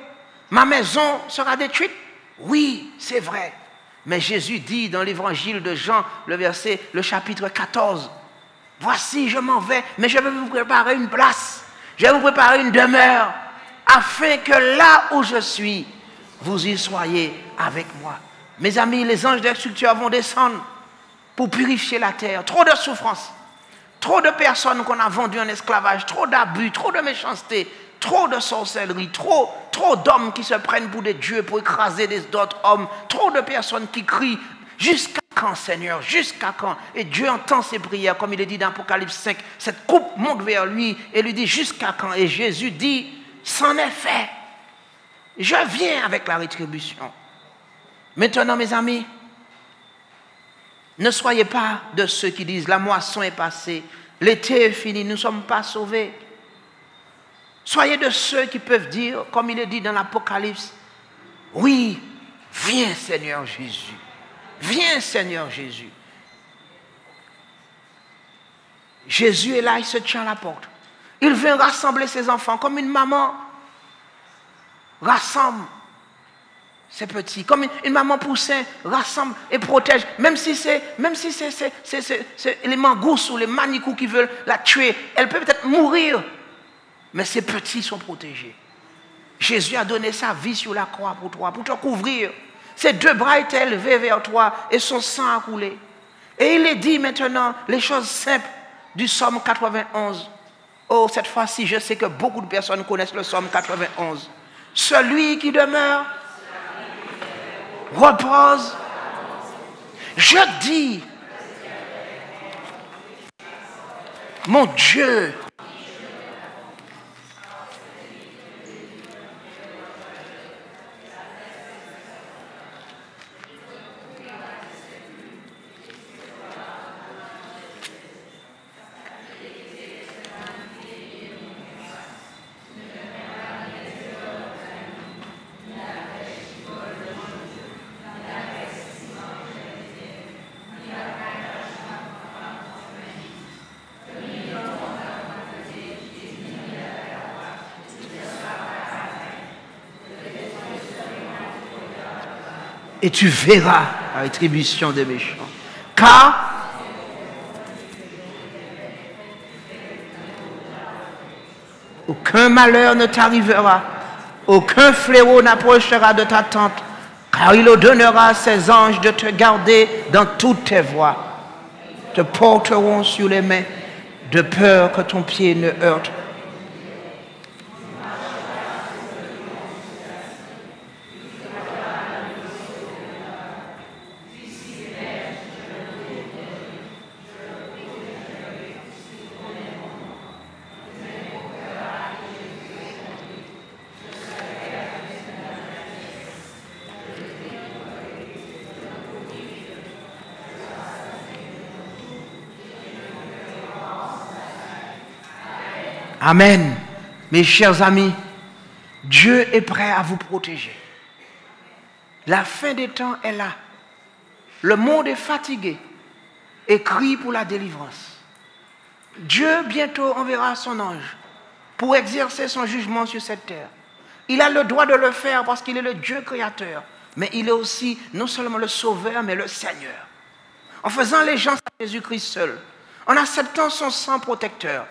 Ma maison sera détruite. Oui, c'est vrai. Mais Jésus dit dans l'évangile de Jean, le chapitre 14, voici, je m'en vais, mais je vais vous préparer une place. Je vais vous préparer une demeure, afin que là où je suis, vous y soyez avec moi. Mes amis, les anges destructeurs vont descendre pour purifier la terre. Trop de souffrances, trop de personnes qu'on a vendues en esclavage, trop d'abus, trop de méchanceté, trop de sorcellerie, trop d'hommes qui se prennent pour des dieux pour écraser d'autres hommes, trop de personnes qui crient, jusqu'à quand Seigneur, jusqu'à quand? Et Dieu entend ses prières, comme il est dit dans Apocalypse 5, cette coupe monte vers lui et lui dit jusqu'à quand? Et Jésus dit, c'en est fait, je viens avec la rétribution. Maintenant mes amis, ne soyez pas de ceux qui disent la moisson est passée, l'été est fini, nous ne sommes pas sauvés. Soyez de ceux qui peuvent dire, comme il est dit dans l'Apocalypse, oui, viens Seigneur Jésus, viens Seigneur Jésus. Jésus est là, il se tient à la porte. Il vient rassembler ses enfants comme une maman rassemble ses petits, comme une maman poussin rassemble et protège, même si c'est les mangousses ou les manicous qui veulent la tuer, elle peut peut-être mourir, mais ses petits sont protégés. Jésus a donné sa vie sur la croix pour toi, pour te couvrir. Ses 2 bras étaient élevés vers toi et son sang a coulé. Et il est dit maintenant les choses simples du psaume 91. Oh, cette fois-ci, je sais que beaucoup de personnes connaissent le psaume 91. Celui qui demeure repose. Je dis, mon Dieu, et tu verras la rétribution des méchants. Car aucun malheur ne t'arrivera, aucun fléau n'approchera de ta tente, car il ordonnera à ses anges de te garder dans toutes tes voies. Te porteront sur les mains, de peur que ton pied ne heurte. Amen. Mes chers amis, Dieu est prêt à vous protéger. La fin des temps est là. Le monde est fatigué. et crie pour la délivrance. Dieu bientôt enverra son ange pour exercer son jugement sur cette terre. Il a le droit de le faire parce qu'il est le Dieu créateur, mais il est aussi non seulement le Sauveur, mais le Seigneur. En faisant allégeance à Jésus-Christ seul, en acceptant son sang protecteur,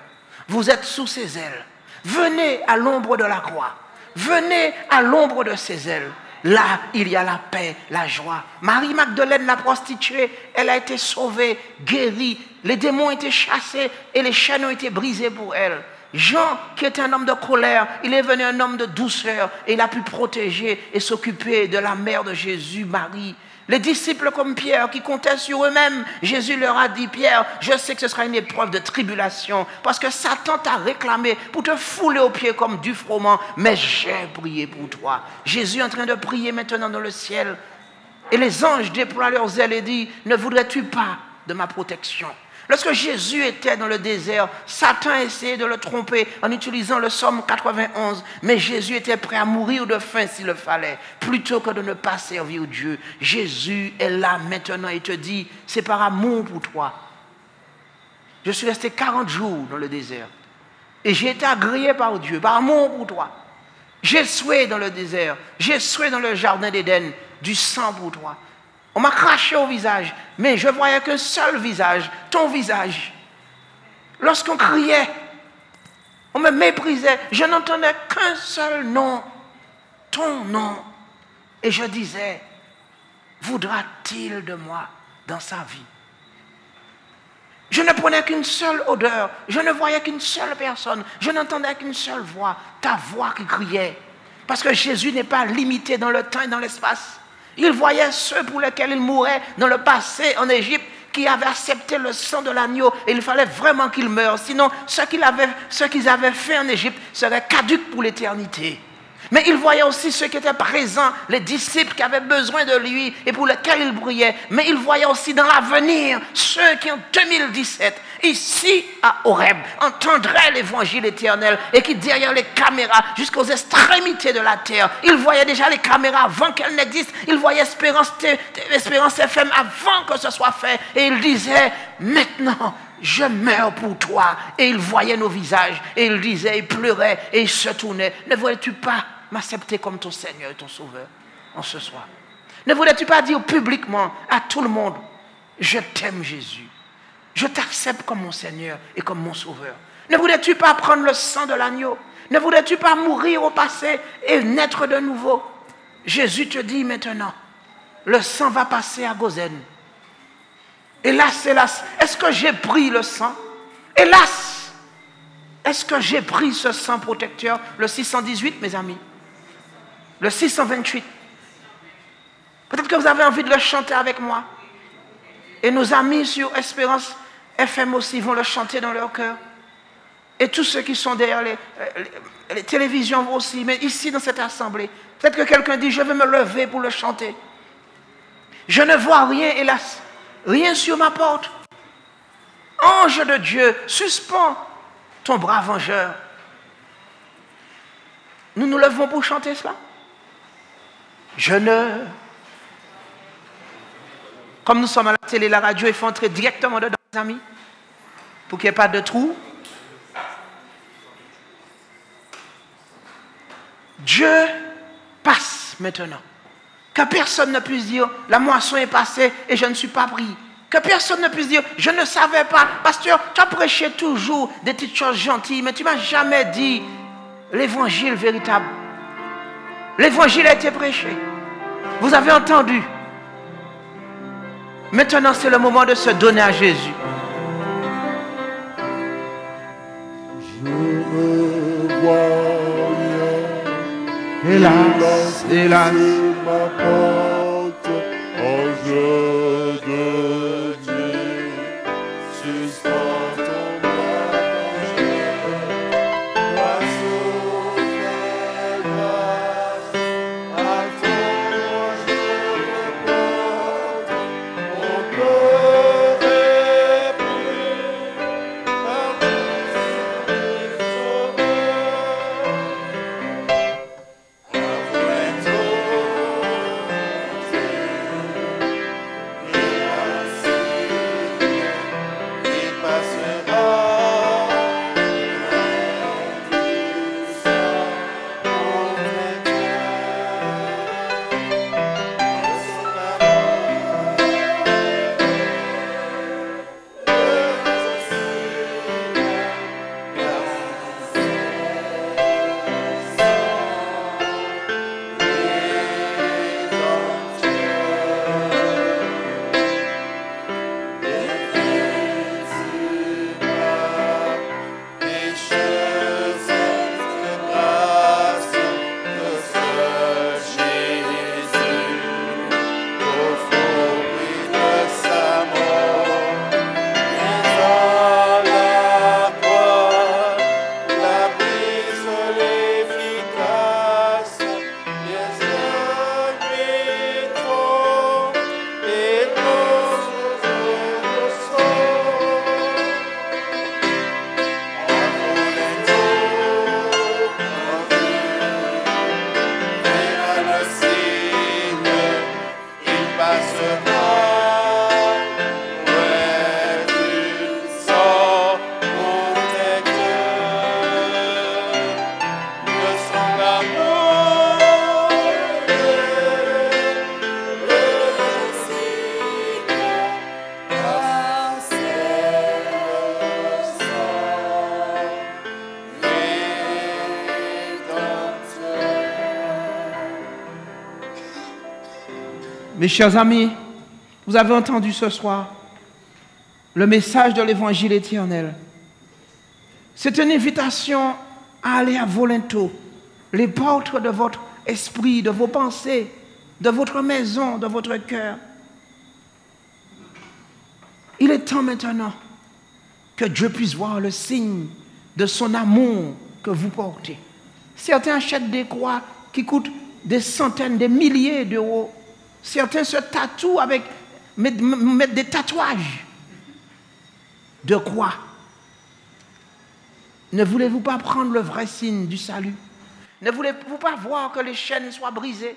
vous êtes sous ses ailes. Venez à l'ombre de la croix. Venez à l'ombre de ses ailes. Là, il y a la paix, la joie. Marie-Magdeleine, la prostituée, elle a été sauvée, guérie. Les démons ont été chassés et les chaînes ont été brisées pour elle. Jean, qui était un homme de colère, il est devenu un homme de douceur et il a pu protéger et s'occuper de la mère de Jésus, Marie. Les disciples comme Pierre qui comptaient sur eux-mêmes, Jésus leur a dit, Pierre, je sais que ce sera une épreuve de tribulation parce que Satan t'a réclamé pour te fouler aux pieds comme du froment, mais j'ai prié pour toi. Jésus est en train de prier maintenant dans le ciel et les anges déploient leurs ailes et disent, ne voudrais-tu pas de ma protection? Lorsque Jésus était dans le désert, Satan a essayé de le tromper en utilisant le psaume 91. Mais Jésus était prêt à mourir de faim s'il le fallait, plutôt que de ne pas servir Dieu. Jésus est là maintenant et te dit, c'est par amour pour toi. Je suis resté 40 jours dans le désert. Et j'ai été agréé par Dieu, par amour pour toi. J'ai souhaité dans le désert, j'ai souhaité dans le jardin d'Éden du sang pour toi. On m'a craché au visage, mais je voyais qu'un seul visage, ton visage. Lorsqu'on criait, on me méprisait, je n'entendais qu'un seul nom, ton nom. Et je disais, voudra-t-il de moi dans sa vie? Je ne prenais qu'une seule odeur, je ne voyais qu'une seule personne, je n'entendais qu'une seule voix, ta voix qui criait. Parce que Jésus n'est pas limité dans le temps et dans l'espace. Il voyait ceux pour lesquels il mourait dans le passé en Égypte qui avaient accepté le sang de l'agneau et il fallait vraiment qu'ils meurent. Sinon, ce qu'ils avaient fait en Égypte serait caduc pour l'éternité. Mais il voyait aussi ceux qui étaient présents, les disciples qui avaient besoin de lui et pour lesquels il priait. Mais il voyait aussi dans l'avenir ceux qui en 2017, ici à Horeb, entendraient l'évangile éternel et qui derrière les caméras jusqu'aux extrémités de la terre, il voyait déjà les caméras avant qu'elles n'existent. Il voyait Espérance FM avant que ce soit fait et il disait maintenant je meurs pour toi. Et il voyait nos visages et il disait, il pleurait et il se tournait. Ne voulais-tu pas m'accepter comme ton Seigneur et ton Sauveur en ce soir? Ne voulais-tu pas dire publiquement à tout le monde, je t'aime Jésus, je t'accepte comme mon Seigneur et comme mon Sauveur? Ne voulais-tu pas prendre le sang de l'agneau? Ne voulais-tu pas mourir au passé et naître de nouveau? Jésus te dit maintenant, le sang va passer à Gozen. Hélas, hélas, est-ce que j'ai pris le sang? Hélas, est-ce que j'ai pris ce sang protecteur? Le 618, mes amis. Le 628. Peut-être que vous avez envie de le chanter avec moi. Et nos amis sur Espérance FM aussi vont le chanter dans leur cœur. Et tous ceux qui sont derrière les télévisions aussi, mais ici dans cette assemblée. Peut-être que quelqu'un dit, je vais me lever pour le chanter. Je ne vois rien, hélas. Rien sur ma porte. Ange de Dieu, suspends ton bras vengeur. Nous nous levons pour chanter cela. Je ne... Comme nous sommes à la télé, la radio, il faut entrer directement dedans, les amis, pour qu'il n'y ait pas de trou. Dieu passe maintenant. Que personne ne puisse dire, la moisson est passée et je ne suis pas pris. Que personne ne puisse dire, je ne savais pas. Pasteur, tu as prêché toujours des petites choses gentilles, mais tu ne m'as jamais dit l'évangile véritable. L'évangile a été prêché. Vous avez entendu. Maintenant, c'est le moment de se donner à Jésus. Je ne vois rien. Hélas, hélas. Ma porte, ange de Dieu, suspends ton bras vengeur, va sauver grâce, à ton ange de porte, mon cœur est pris par le sang du Sauveur. Mes chers amis, vous avez entendu ce soir le message de l'évangile éternel. C'est une invitation à aller à Volento, les portes de votre esprit, de vos pensées, de votre maison, de votre cœur. Il est temps maintenant que Dieu puisse voir le signe de son amour que vous portez. Certains achètent des croix qui coûtent des centaines, des milliers d'euros. Certains se tatouent mettent des tatouages de croix. Ne voulez-vous pas prendre le vrai signe du salut? Ne voulez-vous pas voir que les chaînes soient brisées?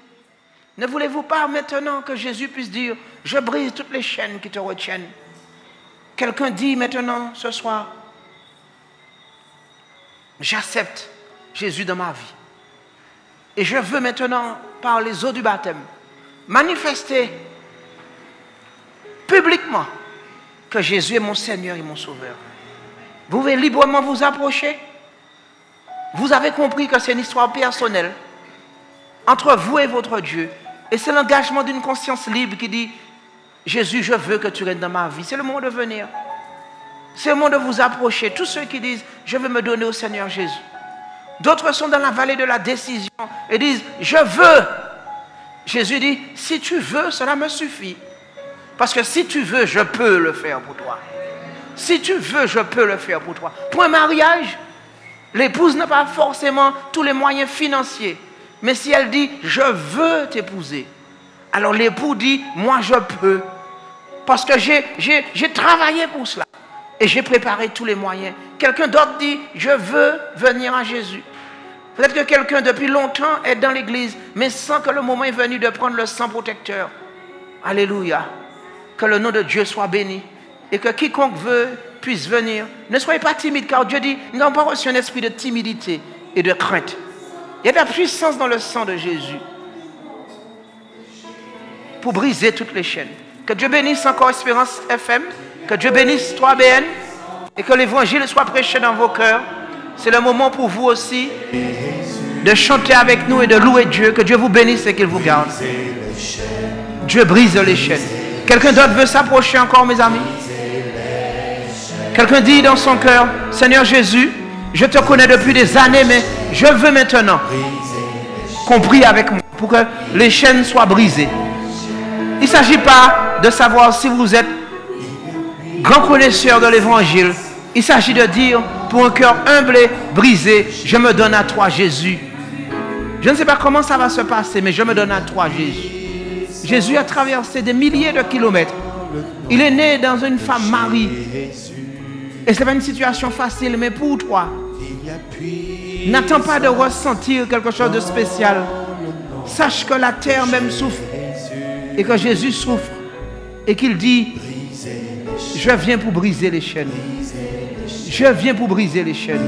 Ne voulez-vous pas maintenant que Jésus puisse dire, je brise toutes les chaînes qui te retiennent? Quelqu'un dit maintenant ce soir, j'accepte Jésus dans ma vie. Et je veux maintenant, par les eaux du baptême, manifester publiquement que Jésus est mon Seigneur et mon Sauveur. Vous pouvez librement vous approcher. Vous avez compris que c'est une histoire personnelle entre vous et votre Dieu. Et c'est l'engagement d'une conscience libre qui dit, Jésus, je veux que tu règnes dans ma vie. C'est le moment de venir. C'est le moment de vous approcher. Tous ceux qui disent, je veux me donner au Seigneur Jésus. D'autres sont dans la vallée de la décision et disent, je veux. Jésus dit, si tu veux, cela me suffit. Parce que si tu veux, je peux le faire pour toi. Si tu veux, je peux le faire pour toi. Pour un mariage, l'épouse n'a pas forcément tous les moyens financiers. Mais si elle dit, je veux t'épouser, alors l'époux dit, moi je peux. Parce que j'ai travaillé pour cela. Et j'ai préparé tous les moyens. Quelqu'un d'autre dit, je veux venir à Jésus. Peut-être que quelqu'un depuis longtemps est dans l'église, mais sans que le moment est venu de prendre le sang protecteur. Alléluia. Que le nom de Dieu soit béni. Et que quiconque veut puisse venir. Ne soyez pas timide, car Dieu dit, nous n'avons pas reçu un esprit de timidité et de crainte. Il y a de la puissance dans le sang de Jésus pour briser toutes les chaînes. Que Dieu bénisse encore Espérance FM. Que Dieu bénisse 3BN et que l'évangile soit prêché dans vos cœurs. C'est le moment pour vous aussi de chanter avec nous et de louer Dieu. Que Dieu vous bénisse et qu'il vous garde. Dieu brise les chaînes. Quelqu'un d'autre veut s'approcher encore, mes amis? Quelqu'un dit dans son cœur, Seigneur Jésus, je te connais depuis des années, mais je veux maintenant qu'on prie avec moi pour que les chaînes soient brisées. Il ne s'agit pas de savoir si vous êtes grand connaisseur de l'évangile. Il s'agit de dire, pour un cœur humble et brisé, je me donne à toi, Jésus. Je ne sais pas comment ça va se passer, mais je me donne à toi, Jésus. Jésus a traversé des milliers de kilomètres. Il est né dans une femme Marie. Et ce n'est pas une situation facile, mais pour toi, n'attends pas de ressentir quelque chose de spécial. Sache que la terre même souffre et que Jésus souffre et qu'il dit, je viens pour briser les chaînes. Je viens pour briser les chaînes.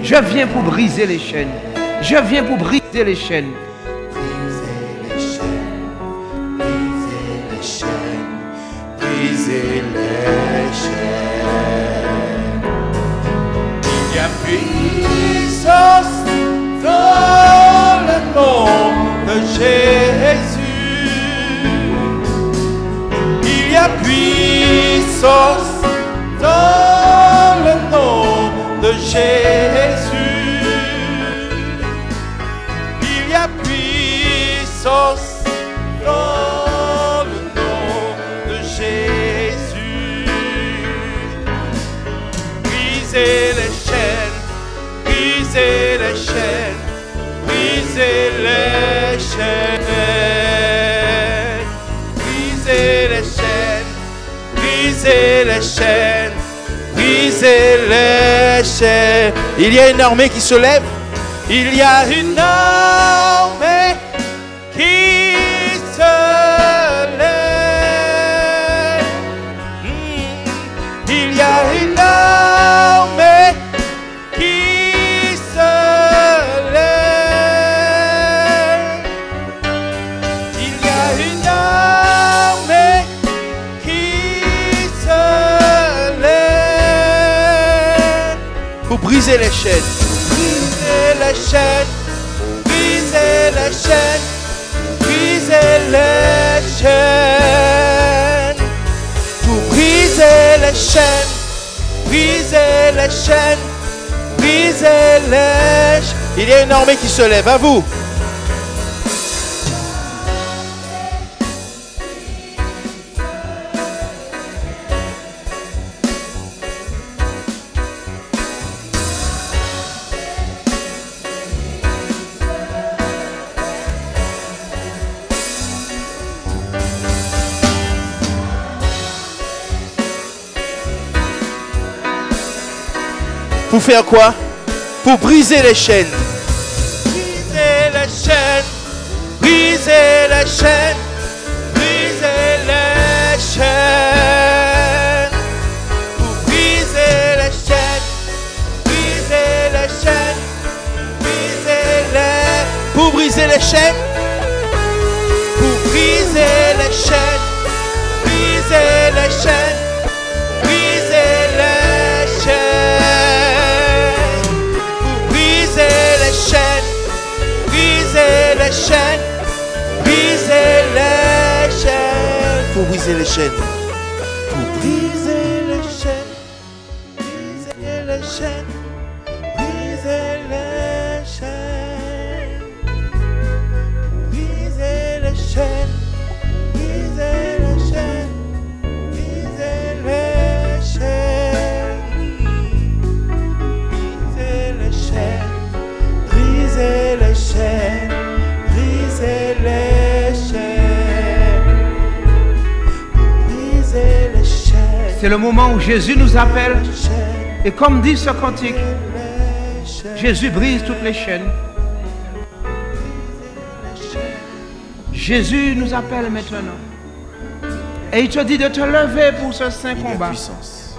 Je viens pour briser les chaînes. Je viens pour briser les chaînes. Briser les chaînes. Il y a puissance dans le nom de Jésus. Il y a puissance dans le nom de Jésus. Il y a puissance dans le nom de Jésus. Brisez les chaînes, brisez les chaînes, brisez les chaînes, brisez les chaînes, brisez les chaînes, brisez les chaînes. Il y a une armée qui se lève. Il y a une armée qui se lève. Il y a une armée qui se lève. Il y a une armée qui se lève. Pour briser les chaînes. Brisez les chaînes, brisez les chaînes, brisez briser les chaînes, pour briser les chaînes, briser les chaînes, briser les chaînes. Il y a une armée qui se lève, à vous. Pour faire quoi? Pour briser les chaînes. Briser les chaînes, briser les chaînes, briser les chaînes. Pour briser les chaînes, briser les chaînes, briser les... Pour briser les chaînes. Pour briser les chaînes, briser les chaînes, briser les chaînes. Pour briser les chaînes, briser les chaînes, briser les chaînes. Pour briser les chaînes. Pour briser les chaînes, briser les chaînes, briser les chaînes. Briser les chaînes, briser les chaînes, briser les chaînes. Briser les chaînes, briser les chaînes, briser les chaînes. Briser les chaînes. C'est le moment où Jésus nous appelle. Et comme dit ce cantique, Jésus brise toutes les chaînes. Jésus nous appelle maintenant. Et il te dit de te lever pour ce saint combat. Puissance.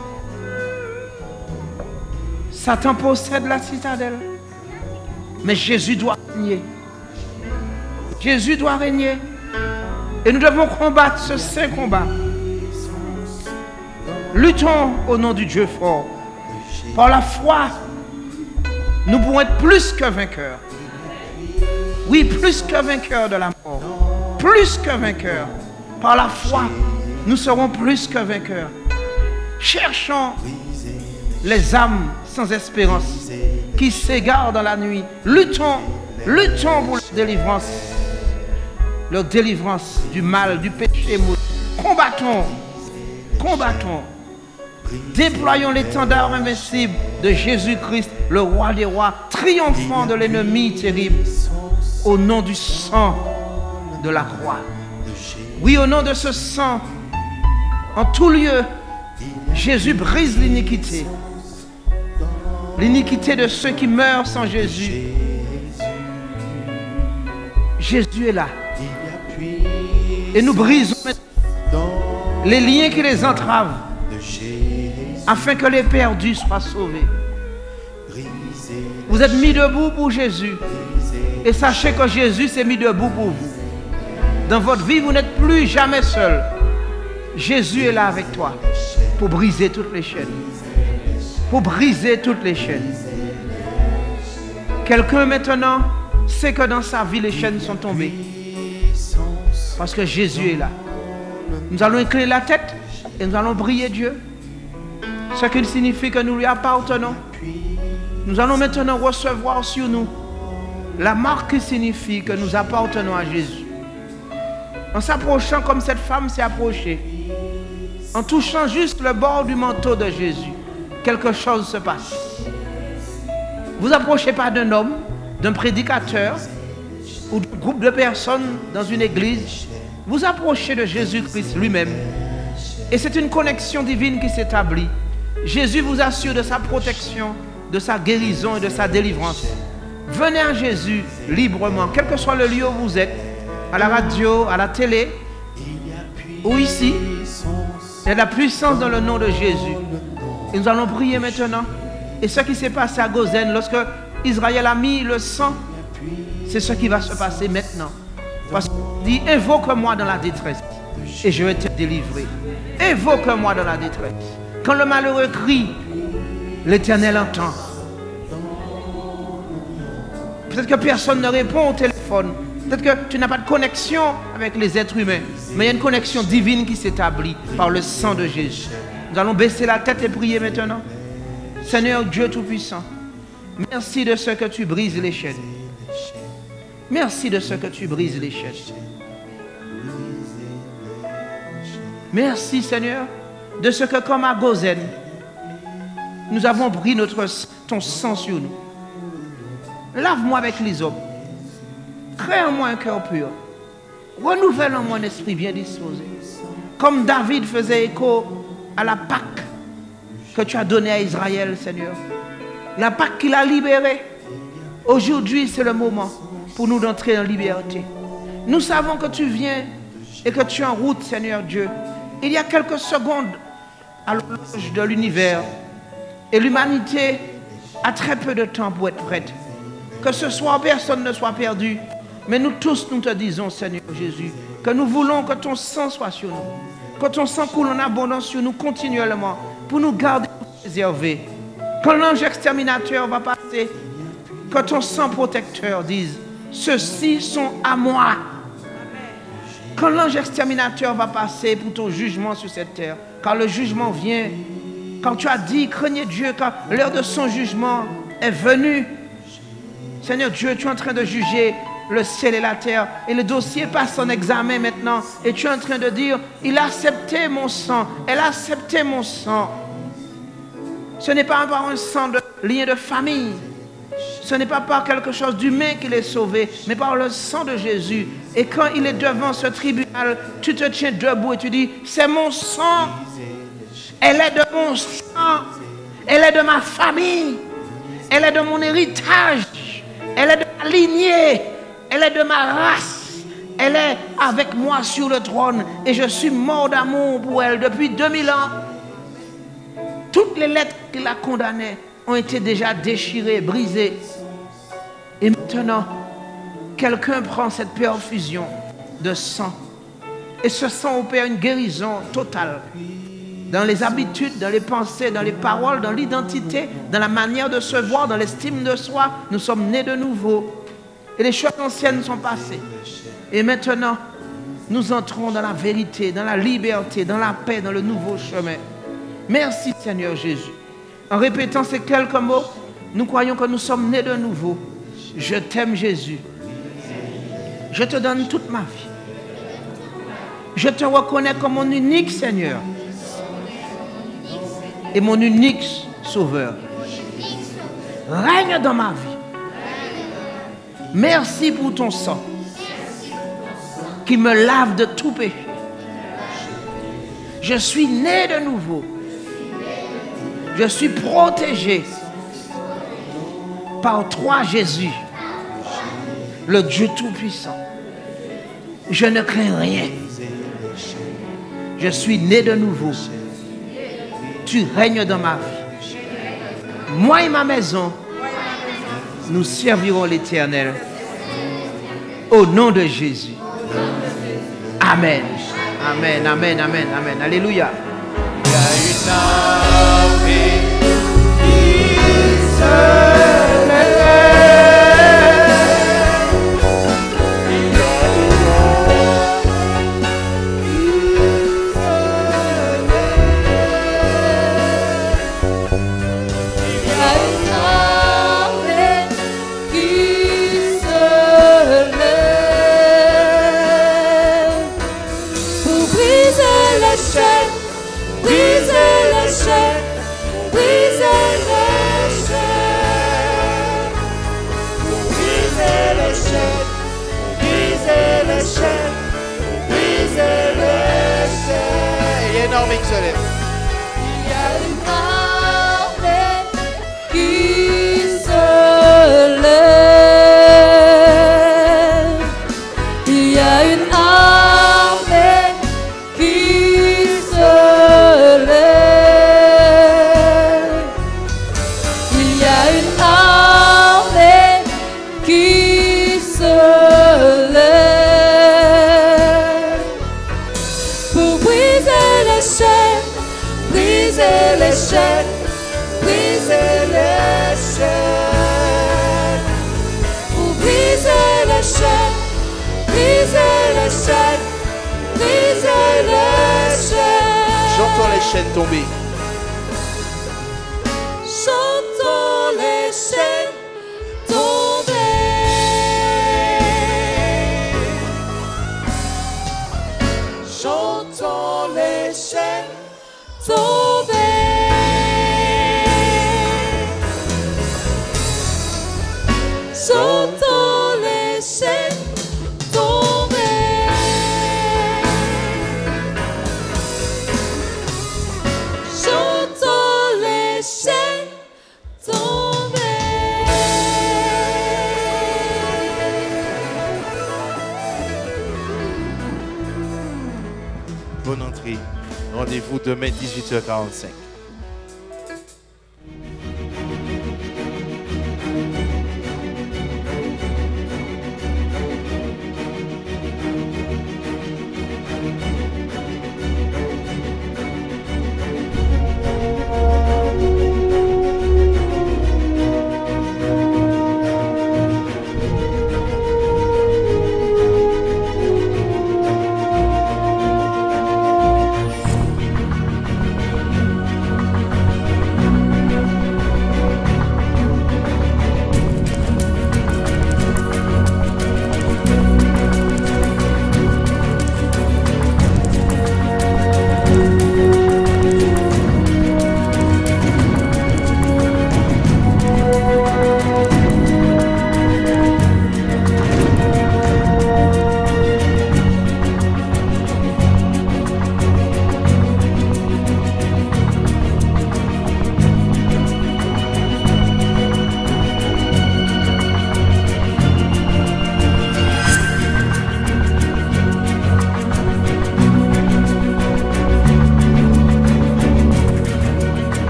Satan possède la citadelle. Mais Jésus doit régner. Jésus doit régner. Et nous devons combattre ce saint combat. Luttons au nom du Dieu fort. Par la foi, nous pouvons être plus que vainqueurs. Oui, plus que vainqueurs de la mort. Plus que vainqueurs. Par la foi, nous serons plus que vainqueurs. Cherchons les âmes sans espérance qui s'égarent dans la nuit. Luttons pour leur délivrance du mal, du péché maudit. Combattons. Déployons l'étendard invincible de Jésus-Christ, le roi des rois, triomphant de l'ennemi terrible, au nom du sang de la croix. Oui, au nom de ce sang, en tout lieu, Jésus brise l'iniquité. L'iniquité de ceux qui meurent sans Jésus. Jésus est là. Et nous brisons les liens qui les entravent, afin que les perdus soient sauvés. Vous êtes mis debout pour Jésus. Et sachez que Jésus s'est mis debout pour vous. Dans votre vie, vous n'êtes plus jamais seul. Jésus est là avec toi pour briser toutes les chaînes. Pour briser toutes les chaînes. Quelqu'un maintenant sait que dans sa vie, les chaînes sont tombées. Parce que Jésus est là. Nous allons incliner la tête et nous allons prier Dieu. Ce qui signifie que nous lui appartenons. Nous allons maintenant recevoir sur nous la marque qui signifie que nous appartenons à Jésus. En s'approchant comme cette femme s'est approchée, en touchant juste le bord du manteau de Jésus, quelque chose se passe. Vous approchez pas d'un homme, d'un prédicateur ou d'un groupe de personnes dans une église. Vous approchez de Jésus-Christ lui-même. Et c'est une connexion divine qui s'établit. Jésus vous assure de sa protection, de sa guérison et de sa délivrance. Venez à Jésus librement, quel que soit le lieu où vous êtes, à la radio, à la télé, ou ici. Il y a de la puissance dans le nom de Jésus. Et nous allons prier maintenant. Et ce qui s'est passé à Gozen, lorsque Israël a mis le sang, c'est ce qui va se passer maintenant. Parce qu'il dit, invoque-moi dans la détresse et je vais te délivrer. Invoque-moi dans la détresse. Quand le malheureux crie, l'Éternel entend. Peut-être que personne ne répond au téléphone. Peut-être que tu n'as pas de connexion avec les êtres humains, mais il y a une connexion divine qui s'établit par le sang de Jésus. Nous allons baisser la tête et prier maintenant. Seigneur Dieu Tout-Puissant, merci de ce que tu brises les chaînes. Merci de ce que tu brises les chaînes. Merci Seigneur de ce que comme à Gozen, nous avons pris ton sang sur nous. Lave-moi avec l'hysope. Crée en moi un cœur pur. Renouvelle en moi un esprit bien disposé. Comme David faisait écho à la Pâque que tu as donnée à Israël, Seigneur. La Pâque qu'il a libérée. Aujourd'hui, c'est le moment pour nous d'entrer en liberté. Nous savons que tu viens et que tu es en route, Seigneur Dieu. Il y a quelques secondes à l'horloge de l'univers et l'humanité a très peu de temps pour être prête. Que ce soir, personne ne soit perdu. Mais nous tous, nous te disons, Seigneur Jésus, que nous voulons que ton sang soit sur nous. Que ton sang coule en abondance sur nous continuellement pour nous garder préservés. Quand l'ange exterminateur va passer, que ton sang protecteur dise, ceux-ci sont à moi. Quand l'ange exterminateur va passer pour ton jugement sur cette terre, quand le jugement vient, quand tu as dit, craignez Dieu, quand l'heure de son jugement est venue, Seigneur Dieu, tu es en train de juger le ciel et la terre, et le dossier passe en examen maintenant, et tu es en train de dire, il a accepté mon sang, elle a accepté mon sang. Ce n'est pas par un sang de lien de famille, ce n'est pas par quelque chose d'humain qu'il est sauvé, mais par le sang de Jésus. Et quand il est devant ce tribunal, tu te tiens debout et tu dis, c'est mon sang, elle est de mon sang, elle est de ma famille, elle est de mon héritage, elle est de ma lignée, elle est de ma race, elle est avec moi sur le trône et je suis mort d'amour pour elle depuis 2000 ans. Toutes les lettres qui la condamnaient ont été déjà déchirées, brisées. Et maintenant, quelqu'un prend cette perfusion de sang et ce sang opère une guérison totale dans les habitudes, dans les pensées, dans les paroles, dans l'identité, dans la manière de se voir, dans l'estime de soi. Nous sommes nés de nouveau. Et les choses anciennes sont passées. Et maintenant, nous entrons dans la vérité, dans la liberté, dans la paix, dans le nouveau chemin. Merci Seigneur Jésus. En répétant ces quelques mots, nous croyons que nous sommes nés de nouveau. Je t'aime Jésus. Je te donne toute ma vie. Je te reconnais comme mon unique Seigneur et mon unique Sauveur. Règne dans ma vie. Merci pour ton sang qui me lave de tout péché. Je suis né de nouveau. Je suis protégé par toi, Jésus, le Dieu Tout-Puissant. Je ne crains rien. Je suis né de nouveau. Tu règnes dans ma vie. Moi et ma maison, nous servirons l'Éternel. Au nom de Jésus. Amen. Amen, amen, amen, amen. Alléluia. Il y a une armée qui se lève. Il y a une armée qui se lève. Il y a une armée qui se lève pour briser les chaînes. Briser les chaînes, briser les chaînes, briser les chaînes, briser les chaînes, briser les chaînes. Il y a une armée qui se lève. Il y a une armée qui se lève. Il y a une armée qui se lève. Il y a une armée qui se lève pour briser les chaînes, briser les chaînes, briser les chaînes, pour briser les chaînes, chaînes tombées. Chantons les chaînes tombées. Chantons les chaînes tombées. Chantons les chaînes tombées. Chantons les chaînes tombées. Bonne entrée. Rendez-vous demain 18h45.